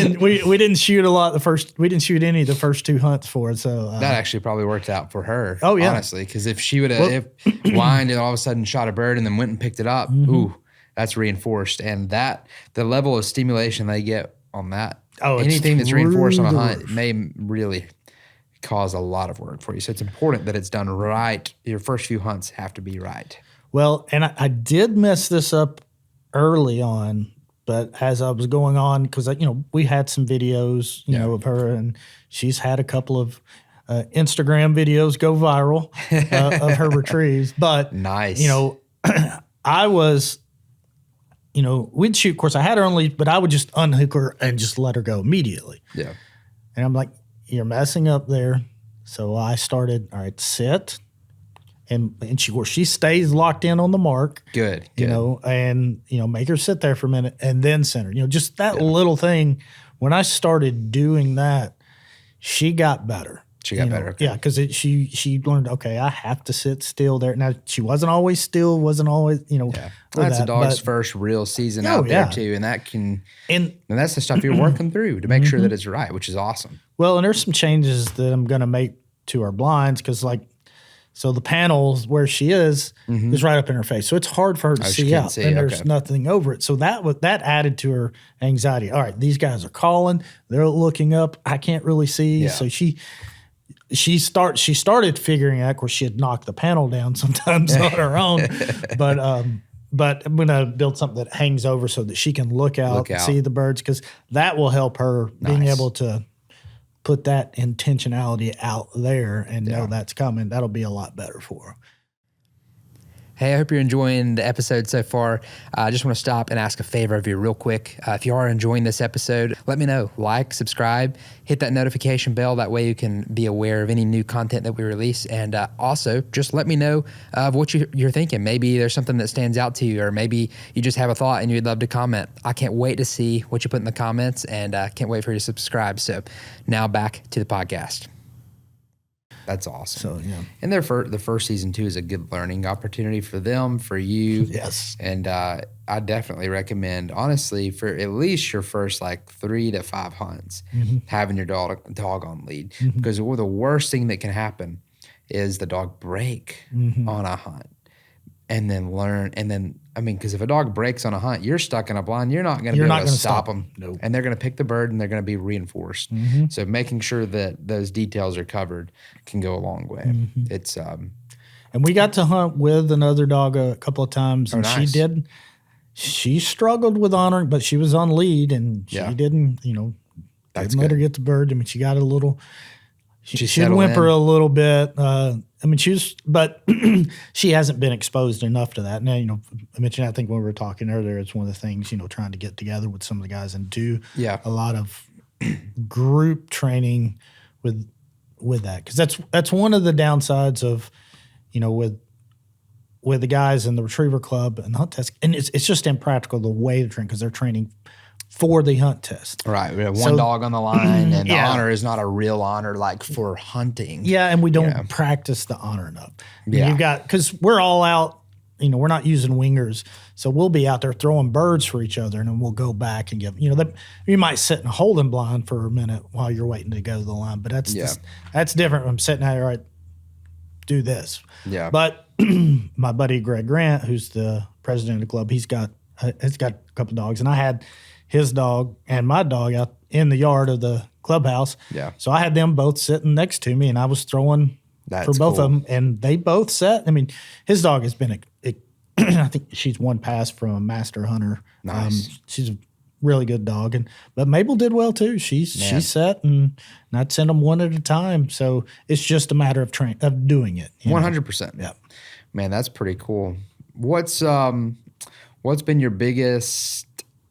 didn't shoot a lot we didn't shoot any of the first 2 hunts for it. So that actually probably worked out for her. Oh yeah, honestly, because if she would have whined and all of a sudden shot a bird and then went and picked it up, ooh, that's reinforced, and that the level of stimulation they get on that. Anything that's reinforced on a hunt may really cause a lot of work for you. So it's important that it's done right. Your first few hunts have to be right. Well, and I did mess this up early on, but as I was going on, because we had some videos, of her, and she's had a couple of Instagram videos go viral of her retrieves. But nice, I was. We'd shoot. Of course, I had her on leash, but I would just unhook her and just let her go immediately. Yeah. And I'm like, you're messing up there. So I started, all right, sit. And she stays locked in on the mark. Good. And, make her sit there for a minute and then center. Just that little thing. When I started doing that, she got better. She got better. Okay. Yeah, because she learned, okay, I have to sit still there. Now, she wasn't always still, wasn't always, Yeah. That's a dog's first real season out there, too. And that and that's the stuff you're working through to make sure that it's right, which is awesome. Well, and there's some changes that I'm going to make to our blinds because, so the panels where she is right up in her face. So it's hard for her to see out. And there's nothing over it. So that added to her anxiety. All right, these guys are calling. They're looking up. I can't really see. Yeah. So she started figuring out, of course, she had knocked the panel down sometimes on her own. But I'm going to build something that hangs over so that she can look out. And see the birds, because that will help her being able to put that intentionality out there and know that's coming. That'll be a lot better for her. Hey, I hope you're enjoying the episode so far. I just want to stop and ask a favor of you real quick. If you are enjoying this episode, let me know. Like, subscribe, hit that notification bell. That way you can be aware of any new content that we release. And also, just let me know of what you're thinking. Maybe there's something that stands out to you, or maybe you just have a thought and you'd love to comment. I can't wait to see what you put in the comments, and can't wait for you to subscribe. So now back to the podcast. That's awesome. So, yeah. And the first season, too, is a good learning opportunity for them, for you. Yes. And I definitely recommend, honestly, for at least your first 3 to 5 hunts, having your dog on lead. Because the worst thing that can happen is the dog break on a hunt. And then because if a dog breaks on a hunt, you're stuck in a blind. You're not going to be able to stop them. Nope. And they're going to pick the bird, and they're going to be reinforced. So making sure that those details are covered can go a long way. It's and we got to hunt with another dog a couple of times, and nice. she struggled with honoring, but she was on lead, and she didn't, didn't let her get the bird. I mean, she got a little. She'd whimper a little bit. But she hasn't been exposed enough to that. Now, I mentioned, I think when we were talking earlier, it's one of the things, trying to get together with some of the guys and do a lot of group training with that. Because that's one of the downsides of, with the guys in the retriever club and the hunt test. And it's just impractical the way to train, because they're training for the hunt test. Right. We have one dog on the line, and the honor is not a real honor like for hunting. Yeah, and we don't practice the honor enough. Yeah. Because we're all out, we're not using wingers, so we'll be out there throwing birds for each other, and then we'll go back and give, you might sit in a holding blind for a minute while you're waiting to go to the line, but that's different from sitting out here, all right, do this. Yeah. But my buddy Greg Grant, who's the president of the club, he's got a couple dogs, and I had his dog and my dog out in the yard of the clubhouse. Yeah. So I had them both sitting next to me, and I was throwing That's for both cool. of them, and they both set. I mean, his dog has been I think she's one pass from a master hunter. Nice. She's a really good dog, but Mabel did well too. She set, and I'd send them one at a time. So it's just a matter of doing it. 100%. Yeah. Man, that's pretty cool. What's been your biggest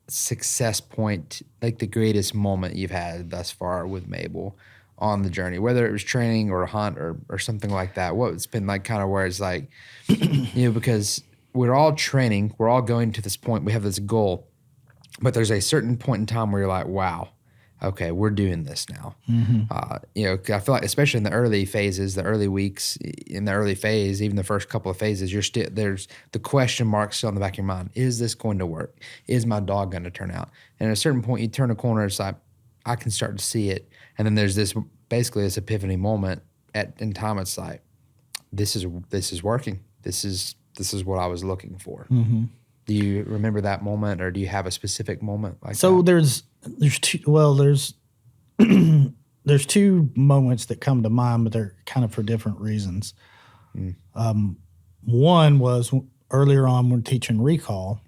success point, like the greatest moment you've had thus far with Mabel on the journey, whether it was training or a hunt or something like that? What's been like kind of where it's like, because we're all training, we're all going to this point, we have this goal, but there's a certain point in time where you're like, wow, okay, we're doing this now. I feel like especially in the early phases, the early weeks, in the early phase, even the first couple of phases, there's the question mark still in the back of your mind. Is this going to work? Is my dog going to turn out? And at a certain point, you turn a corner, it's like, I can start to see it. And then there's this epiphany moment in time. It's like, this is working. This is what I was looking for. Mm-hmm. Do you remember that moment, or do you have a specific moment like that? So there's two moments that come to mind, but they're kind of for different reasons. One was earlier on when teaching recall,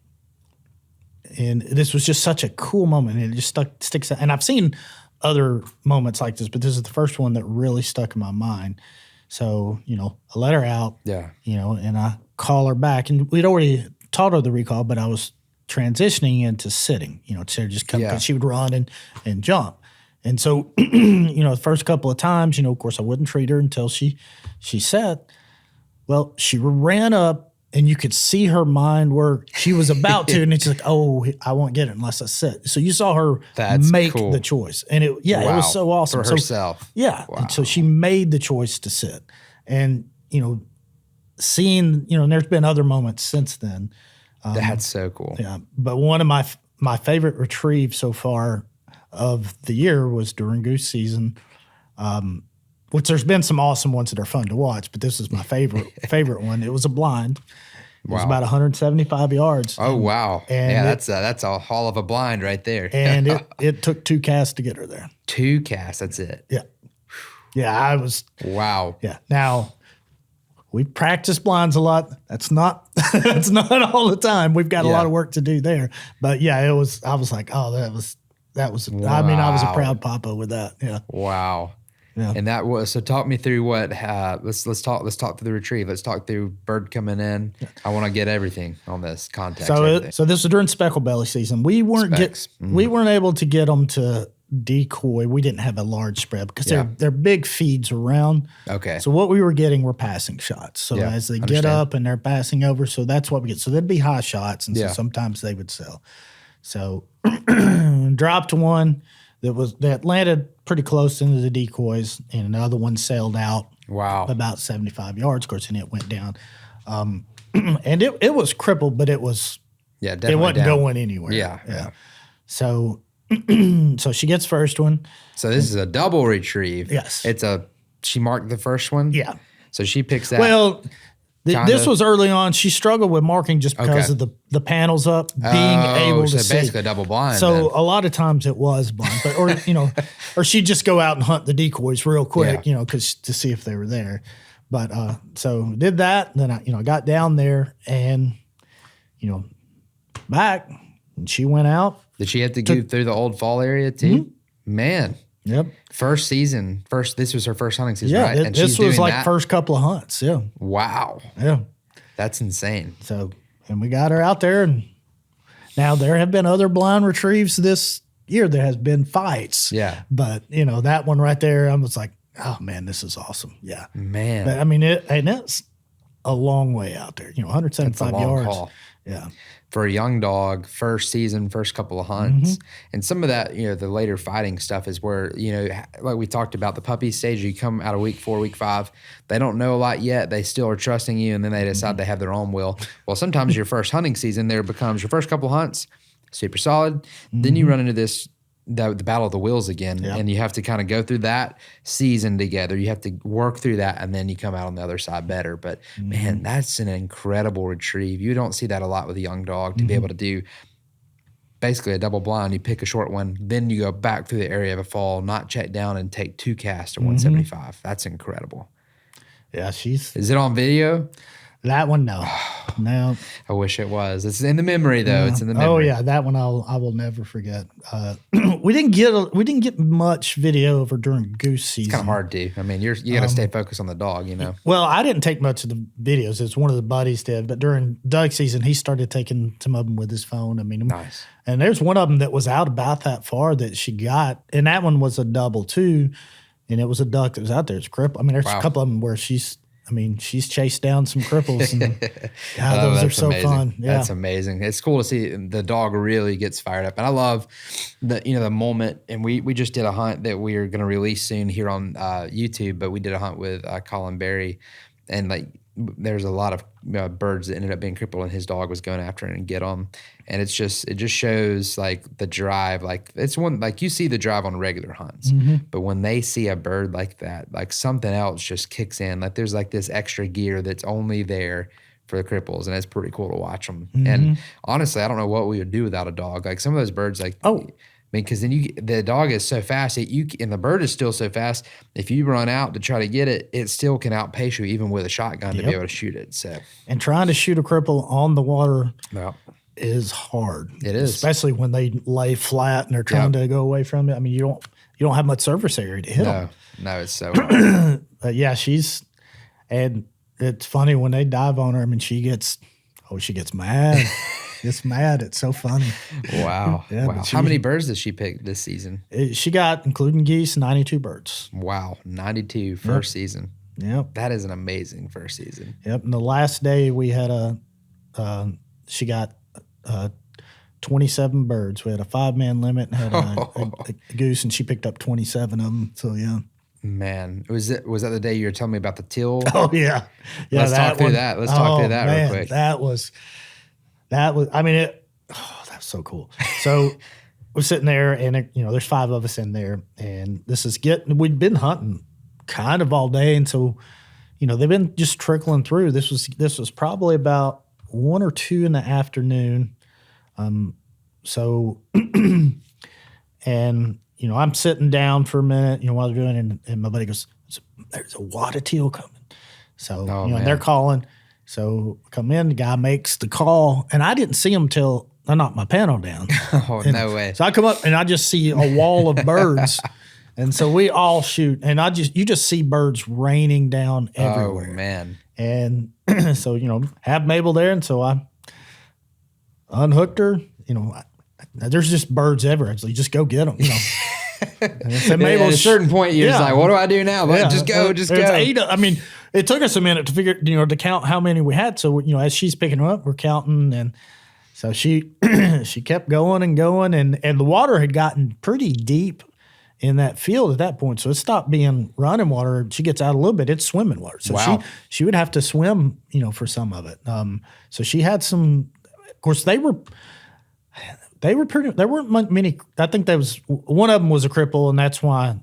and this was just such a cool moment, and it just sticks out. And I've seen other moments like this, but this is the first one that really stuck in my mind. So, I let her out, and I call her back, and we'd already taught her the recall, but I was transitioning into sitting, to just come, because she would run and jump. And so, the first couple of times, of course I wouldn't treat her until she sat. Well, she ran up and you could see her mind work. She was about to, and it's like, oh, I won't get it unless I sit. So you saw her make the choice. And it was so awesome. For herself. Yeah. Wow. And so she made the choice to sit. And, seeing, and there's been other moments since then. That's so cool. Yeah. But one of my favorite retrieves so far of the year was during goose season, which there's been some awesome ones that are fun to watch, but this is my favorite one. It was a blind. It was about 175 yards. Oh, wow. And that's a haul of a blind right there. And it took 2 casts to get her there. 2 casts, that's it. Yeah. Yeah, I was. Wow. Yeah. Now, we practice blinds a lot. That's not all the time. We've got a lot of work to do there. But yeah, I was like, oh, that was wow. I mean, I was a proud papa with that. Yeah. Wow. Yeah. And that was, so talk me through what, let's talk through the retrieve. Let's talk through bird coming in. I want to get everything on this context. So this was during speckle belly season. We weren't able to get them to decoy. We didn't have a large spread because they're big feeds around. Okay. So what we were getting were passing shots. So as they get up and they're passing over, so that's what we get. So there'd be high shots, and so sometimes they would sell. So dropped one that landed pretty close into the decoys, and another one sailed out. Wow. About 75 yards, of course, and it went down. And it was crippled, but it was definitely it wasn't down. going anywhere. Yeah. So so she gets first one. So this is a double retrieve. Yes. She marked the first one? Yeah. So she picks that. Well, this was early on. She struggled with marking just because of the panels up, being able to see. Basically a double blind. So then. a lot of times it was blind, but or she'd just go out and hunt the decoys real quick, because to see if they were there. But so did that. Then I got down there and back, and she went out. Did she have to go through the old fall area too? Mm-hmm. Man. Yep. This was her first hunting season, right? And this was like first couple of hunts. Yeah. Wow. Yeah. That's insane. So, and we got her out there, and now there have been other blind retrieves this year. There has been fights. Yeah. But, that one right there, I was like, oh man, this is awesome. Yeah. Man. But I mean, it's a long way out there, 175 yards. Haul. Yeah. For a young dog, first season, first couple of hunts. Mm-hmm. And some of that, the later fighting stuff is where, like we talked about the puppy stage, you come out of week 4, week 5, they don't know a lot yet. They still are trusting you, and then they decide they have their own will. Well, sometimes your first hunting season there becomes your first couple of hunts, super solid. Mm-hmm. Then you run into the battle of the wills again, and you have to kind of go through that season together. You have to work through that, and then you come out on the other side better. But man, that's an incredible retrieve. You don't see that a lot with a young dog to be able to do basically a double blind. You pick a short one, then you go back through the area of a fall, not check down, and take 2 casts to 175. That's incredible. Yeah, Is it on video? That one, no. No. I wish it was. It's in the memory though. It's in the memory. Oh yeah, that one I will never forget. We didn't get much video over during goose season. It's kind of hard to. I mean, you got to stay focused on the dog, you know. Well, I didn't take much of the videos. It's one of the buddies did, but during duck season, he started taking some of them with his phone. I mean, nice. And there's one of them that was out about that far that she got, and that one was a double too, and it was a duck that was out there. It's crippled. I mean, there's a couple of them where she's chased down some cripples, and God, those are so amazing. fun. Yeah. That's amazing. It's cool to see the dog really gets fired up. And I love the moment, and we just did a hunt that we are going to release soon here on YouTube, but we did a hunt with Colin Berry, and like there's a lot of birds that ended up being crippled, and his dog was going after it and get them. And it just shows like the drive. Like it's one, like you see the drive on regular hunts, but when they see a bird like that, like something else just kicks in. Like there's like this extra gear that's only there for the cripples, and it's pretty cool to watch them. And honestly, I don't know what we would do without a dog. Like some of those birds, like I mean, because then the dog is so fast and the bird is still so fast. If you run out to try to get it, it still can outpace you even with a shotgun to be able to shoot it. So, and trying to shoot a cripple on the water is hard. It is, especially when they lay flat and they're trying to go away from it. I mean, you don't have much surface area to hit them. No, it's so hard. Yeah, and it's funny when they dive on her. I mean, she gets mad. It's mad. It's so funny. Wow. Wow. How many birds did she pick this season? She got, including geese, 92 birds. Wow. 92 first season. Yep. That is an amazing first season. Yep. And the last day we had she got 27 birds. We had a 5-man limit and had a goose, and she picked up 27 of them. So, yeah. Man, was that the day you were telling me about the teal? Oh, yeah. Yeah. Let's talk through that. Let's talk through that real quick. That was, I mean, that was so cool. So we're sitting there, and there's 5 of us in there, and we'd been hunting kind of all day, and so they've been just trickling through. This was probably about 1 or 2 in the afternoon. So and I'm sitting down for a minute, while they're doing it, and my buddy goes, "There's a wad of teal coming." So they're calling. So come in, the guy makes the call, and I didn't see him till I knocked my panel down. No way. So I come up and I just see a wall of birds. And so we all shoot, and you just see birds raining down everywhere. Oh, man. And so, have Mabel there. And so I unhooked her. There's just birds everywhere. So you just go get them, And so At a certain point, you're just like, what do I do now? Just go. There's 8. I mean, it took us a minute to figure, to count how many we had. So, as she's picking them up, we're counting. And so she kept going and going. And the water had gotten pretty deep in that field at that point. So it stopped being running water. She gets out a little bit, it's swimming water. So she would have to swim, for some of it. So she had some, of course, there weren't many. I think one of them was a cripple, and that's why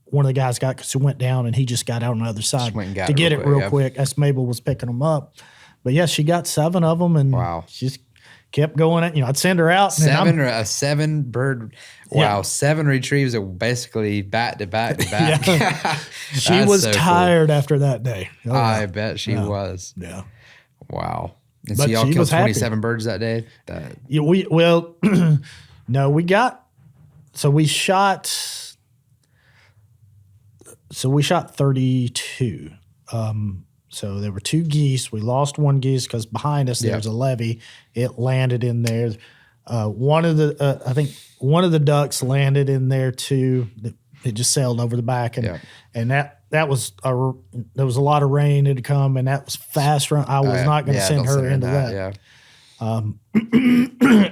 one of the guys got, because he went down and he just got out on the other side to get it real quick as Mabel was picking them up. But yeah, she got 7 of them, and she just kept going. I'd send her out. A 7 bird. Wow, 7 retrieves are basically back to back to back. Yeah. She was so tired after that day. Oh, I bet she was. Yeah. Wow. And so y'all killed 27 birds that day? Yeah, no, we got, so we shot 32. So there were 2 geese. We lost 1 geese because behind us there was a levee. It landed in there. I think one of the ducks landed in there too. It just sailed over the back, and that was there was a lot of rain that had come, and that was fast run. I was not going to send her into that. Yeah.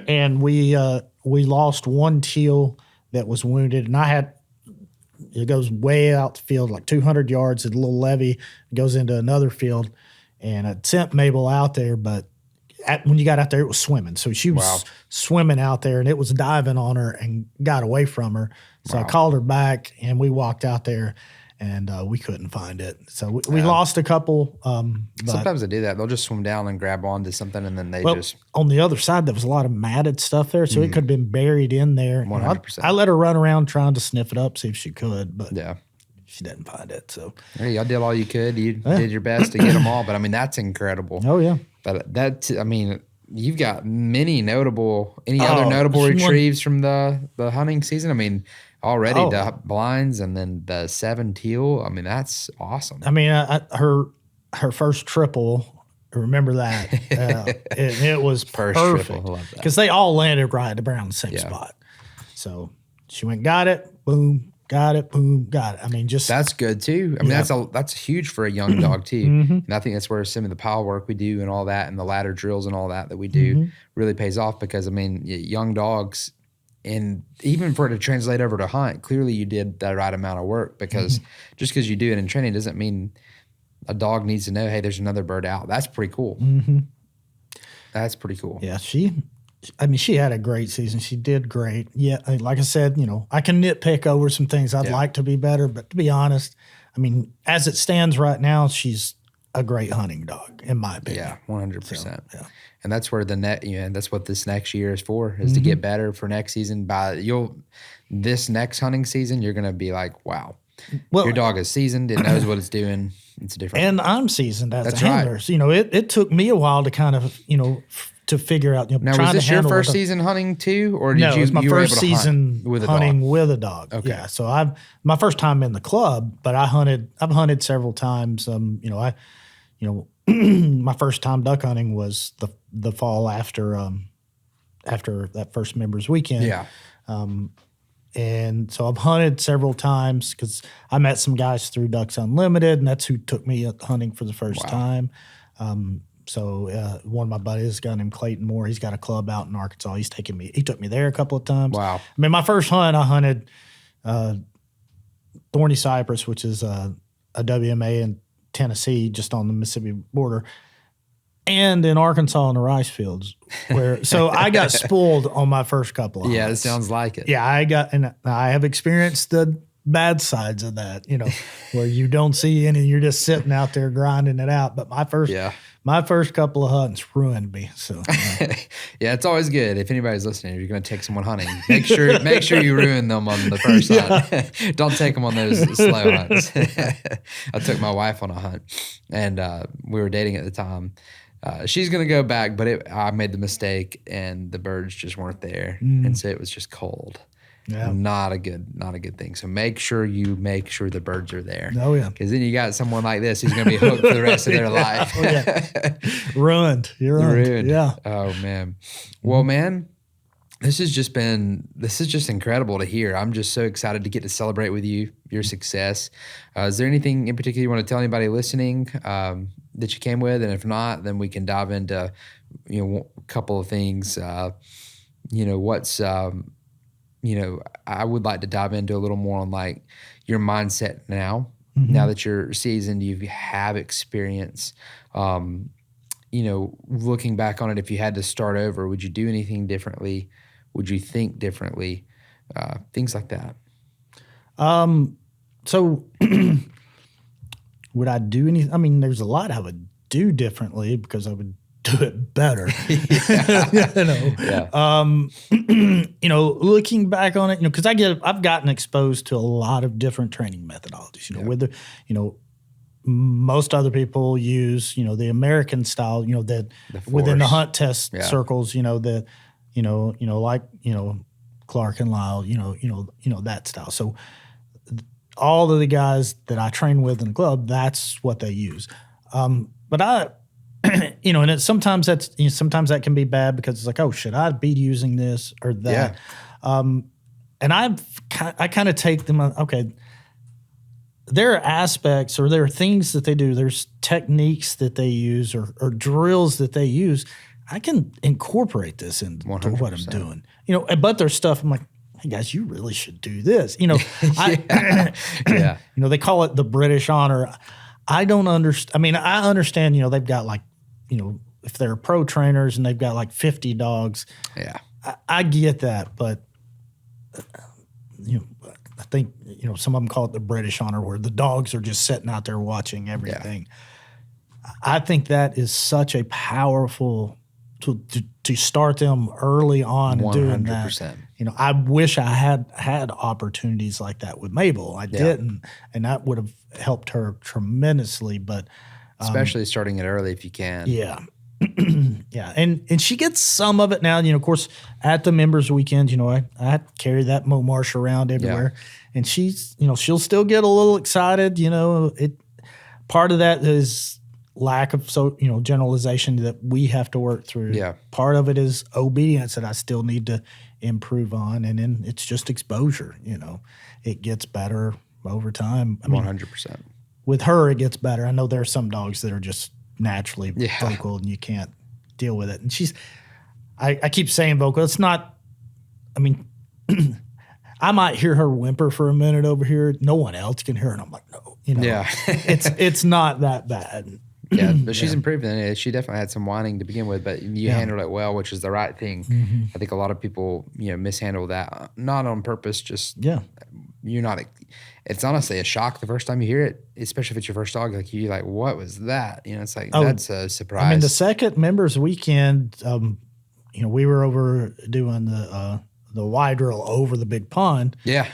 And we lost 1 teal that was wounded, and it goes way out the field, like 200 yards, a little levee. It goes into another field, and I sent Mabel out there, but when you got out there, it was swimming. So she was swimming out there, and it was diving on her and got away from her. So I called her back, and we walked out there, and we couldn't find it. So we lost a couple. But Sometimes they do that. They'll just swim down and grab onto something, and then they just on the other side, there was a lot of matted stuff there, so it could have been buried in there. 100%. I let her run around trying to sniff it up, see if she could, but yeah. she didn't find it. So Hey, y'all did all you could. You did your best to get them all, but I mean that's incredible. oh yeah. But I mean, you've got any other notable retrieves from the hunting season? I mean, already the blinds and then the 7 teal. I mean, that's awesome. I mean, her first triple, remember that? It was First perfect. triple, I love that. Because they all landed right around the same spot. So she went, got it, boom, got it, boom, got it. I mean, just that's good too. I mean, that's huge for a young dog too. And I think that's where some of the pile work we do and all that, and the ladder drills and all that we do really pays off, because I mean, young dogs, and even for it to translate over to hunt, clearly you did the right amount of work, because just because you do it in training doesn't mean a dog needs to know, hey, there's another bird out. That's pretty cool. That's pretty cool. Yeah, she had a great season. She did great. Yeah, like I said, I can nitpick over some things I'd like to be better, but to be honest, I mean, as it stands right now, she's a great hunting dog, in my opinion. Yeah, 100%. So, yeah. And that's where that's what this next year is for, is to get better for next season. This next hunting season, you're going to be like, wow, your dog is seasoned. It knows what it's doing. It's different. And I'm seasoned as That's a handler. right. So, it took me a while to kind of, to figure out, now, was this your first season hunting too? Or it was my first season hunting dog? with a dog. Okay. Yeah. So my first time in the club, but I've hunted several times. My first time duck hunting was the fall after that first members weekend. Yeah. And so I've hunted several times because I met some guys through Ducks Unlimited, and that's who took me hunting for the first time. So one of my buddies, a guy named Clayton Moore, he's got a club out in Arkansas. He took me there a couple of times. Wow. I mean, my first hunt, I hunted Thorny Cypress, which is a WMA in Tennessee, just on the Mississippi border, and in Arkansas in the rice fields. So I got spoiled on my first couple of Yeah, hunts. it sounds like it. Yeah, I have experienced the bad sides of that, where you don't see any, you're just sitting out there grinding it out. But my first couple of hunts ruined me. So yeah, it's always good if anybody's listening. If you're going to take someone hunting, make sure you ruin them on the first hunt. Don't take them on those slow hunts. I took my wife on a hunt, and we were dating at the time. She's going to go back, but I made the mistake, and the birds just weren't there, and so it was just cold. Yeah. Not a good thing. So make sure the birds are there. Oh yeah. Because then you got someone like this who's going to be hooked for the rest of their life. Oh, yeah. Ruined. You're ruined. Yeah. Oh man. Well, man, this has just incredible to hear. I'm just so excited to get to celebrate with you your success. Is there anything in particular you want to tell anybody listening that you came with? And if not, then we can dive into a couple of things. I would like to dive into a little more on like your mindset now. Now that you're seasoned, you have experience. Looking back on it, if you had to start over, would you do anything differently? Would you think differently? Things like that. So would I do anything? I mean, there's a lot I would do differently because I would do it better. Looking back on it, because I've gotten exposed to a lot of different training methodologies, most other people use, the American style, that within the hunt test circles, Clark and Lyle, that style. So all of the guys that I train with in the club, that's what they use. But I, and sometimes that can be bad because it's like, oh, should I be using this or that? Yeah. And I kind of take them, okay, there are aspects or there are things that they do. There's techniques that they use or drills that they use. I can incorporate this into 100%. What I'm doing, but there's stuff I'm like, hey guys, you really should do this. They call it the British honor. I don't understand. I mean, I understand, they've got like, if they're pro trainers and they've got like 50 dogs. Yeah. I get that, but think, some of them call it the British honor, where the dogs are just sitting out there watching everything. I think that is such a powerful to start them early on 100%. Doing that. I wish I had opportunities like that with Mabel. I didn't, and that would have helped her tremendously. But especially starting it early if you can. Yeah. Yeah. And she gets some of it now, of course, at the members weekend, I carry that Mo Marsh around everywhere, and she's, she'll still get a little excited. Part of that is lack of generalization that we have to work through. Yeah. Part of it is obedience that I still need to improve on. And then it's just exposure, it gets better over time. 100%. With her, it gets better. I know there are some dogs that are just naturally vocal and you can't deal with it. And I keep saying vocal. It's not, I might hear her whimper for a minute over here. No one else can hear it. And I'm like, no, it's not that bad. Yeah, but she's improving. She definitely had some whining to begin with, but you handled it well, which is the right thing. Mm-hmm. I think a lot of people, mishandle that, not on purpose, just you're not. It's honestly a shock the first time you hear it, especially if it's your first dog. Like you're like, what was that? It's like that's a surprise. The second members weekend, we were over doing the wide drill over the big pond. Yeah.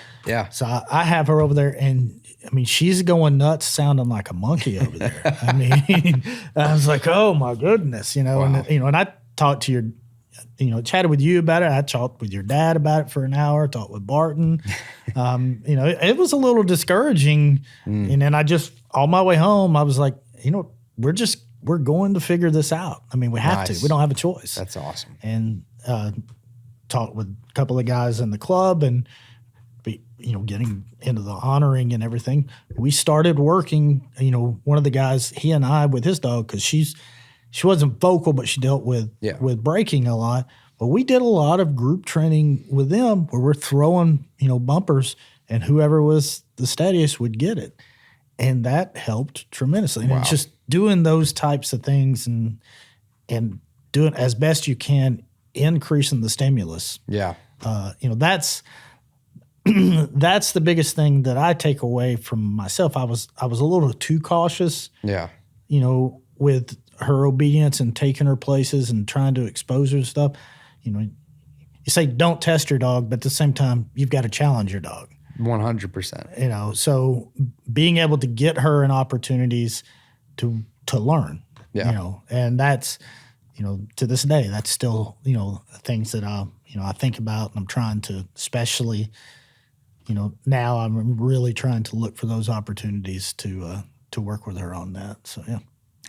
So I have her over there, and she's going nuts, sounding like a monkey over there. I was like, oh my goodness, wow. And I talked to your, chatted with you about it. I talked with your dad about it for an hour, talked with Barton. It was a little discouraging. And then on my way home, I was like, we're going to figure this out. We have to, we don't have a choice. That's awesome. And, talked with a couple of guys in the club and, getting into the honoring and everything. We started working, one of the guys, he and I with his dog, because she wasn't vocal, but she dealt with breaking a lot. But we did a lot of group training with them where we're throwing, bumpers, and whoever was the steadiest would get it. And that helped tremendously. And it's just doing those types of things and doing as best you can, increasing the stimulus. Yeah. That's the biggest thing that I take away from myself. I was a little too cautious. Yeah. With her obedience and taking her places and trying to expose her to stuff. You say don't test your dog, but at the same time, you've got to challenge your dog. 100%. So being able to get her in opportunities to learn. Yeah. And that's, to this day, that's still, things that I think about, and I'm trying to, especially, now I'm really trying to look for those opportunities to work with her on that. So, yeah.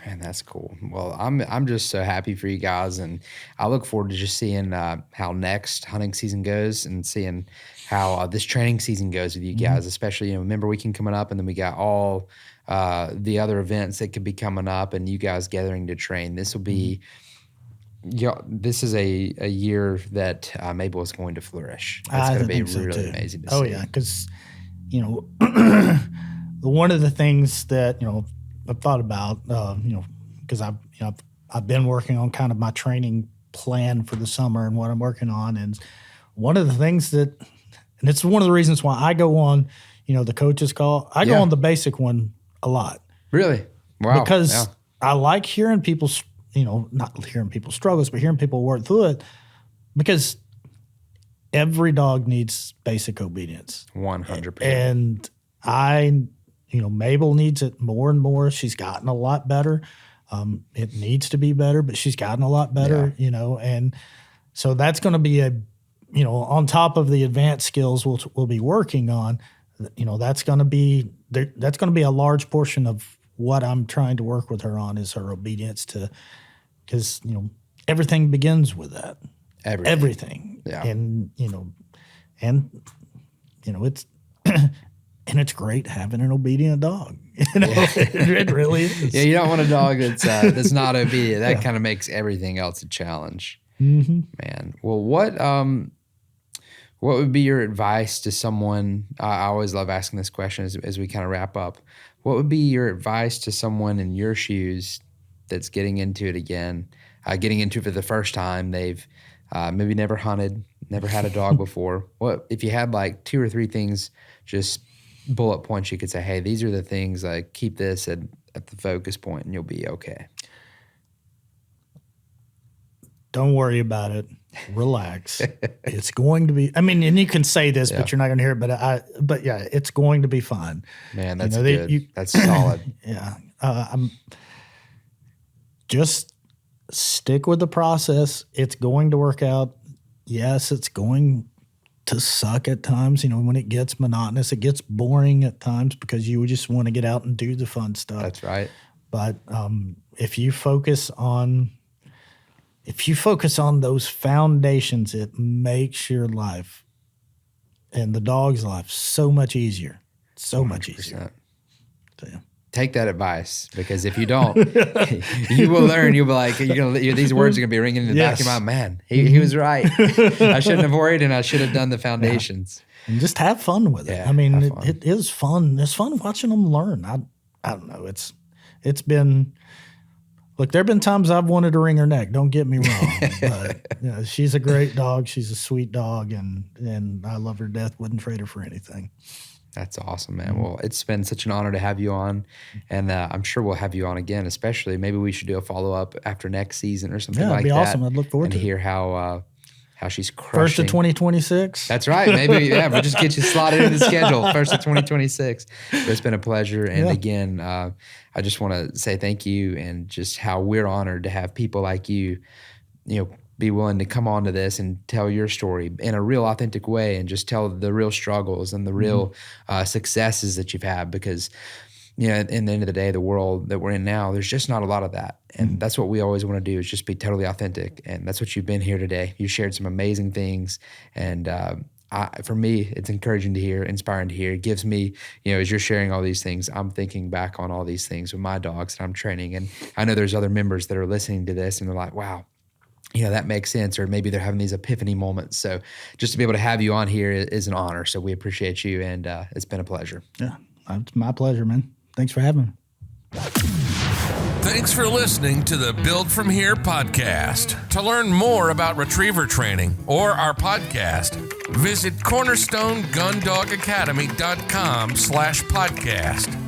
Man, that's cool. Well, I'm just so happy for you guys, and I look forward to just seeing how next hunting season goes and seeing how this training season goes with you guys, especially, member weekend coming up, and then we got all the other events that could be coming up and you guys gathering to train. This will be this is a year that Mabel is going to flourish. It's going to be really amazing to see. Oh, yeah, because, one of the things that, I've thought about, because I've been working on kind of my training plan for the summer and what I'm working on. And one of the things and it's one of the reasons why I go on, the coach's call. I go on the basic one a lot. Really? Wow. Because I like hearing people's, not hearing people's struggles, but hearing people work through it, because every dog needs basic obedience. 100%. And Mabel needs it more and more. She's gotten a lot better. It needs to be better, but she's gotten a lot better, and so that's going to be on top of the advanced skills we'll be working on, that's going to be a large portion of what I'm trying to work with her on is her obedience because everything begins with that. Everything. Yeah. And it's and it's great having an obedient dog. It really is. Yeah, you don't want a dog that's not obedient. That kind of makes everything else a challenge. Mm-hmm. Man. Well, what would be your advice to someone? I always love asking this question as we kind of wrap up. What would be your advice to someone in your shoes that's getting into it again, getting into it for the first time? They've maybe never hunted, never had a dog before. What if you had like 2 or 3 things, just bullet points you could say, hey, these are the things, like keep this at the focus point and you'll be okay. Don't worry about it. Relax. It's going to be, I mean, and you can say this, but you're not going to hear it. But yeah, it's going to be fun. Man, that's good. That's solid. Yeah. Just stick with the process. It's going to work out. Yes, it's going to suck at times. When it gets monotonous, it gets boring at times because you just want to get out and do the fun stuff. That's right. But if you focus on those foundations, it makes your life and the dog's life so much easier. So 100%. Much easier. So, yeah. Take that advice, because if you don't, you will learn. You'll be like, these words are going to be ringing in the back of my man. He was right. I shouldn't have worried, and I should have done the foundations. And just have fun with it. Yeah, I mean, it is fun. It's fun watching them learn. I don't know. It's been. Look, there have been times I've wanted to wring her neck. Don't get me wrong, but she's a great dog. She's a sweet dog, and I love her to death. Wouldn't trade her for anything. That's awesome, man. Well, it's been such an honor to have you on, and I'm sure we'll have you on again. Especially, maybe we should do a follow up after next season or something like that. Yeah, that'd be awesome. I'd look forward to hear how she's crushing. First of 2026. That's right. Maybe we'll just get you slotted into the schedule. First of 2026. But it's been a pleasure, and again, I just want to say thank you, and just how we're honored to have people like you, be willing to come on to this and tell your story in a real authentic way, and just tell the real struggles and the real successes that you've had, because in the end of the day, the world that we're in now, there's just not a lot of that. And that's what we always want to do, is just be totally authentic. And that's what you've been here today. You shared some amazing things. And for me, it's encouraging to hear, inspiring to hear. It gives me, as you're sharing all these things, I'm thinking back on all these things with my dogs that I'm training. And I know there's other members that are listening to this and they're like, wow, that makes sense. Or maybe they're having these epiphany moments. So just to be able to have you on here is an honor. So we appreciate you, and it's been a pleasure. Yeah, it's my pleasure, man. Thanks for having me. Thanks for listening to the Build From Here podcast. To learn more about retriever training or our podcast, visit cornerstonegundogacademy.com/podcast.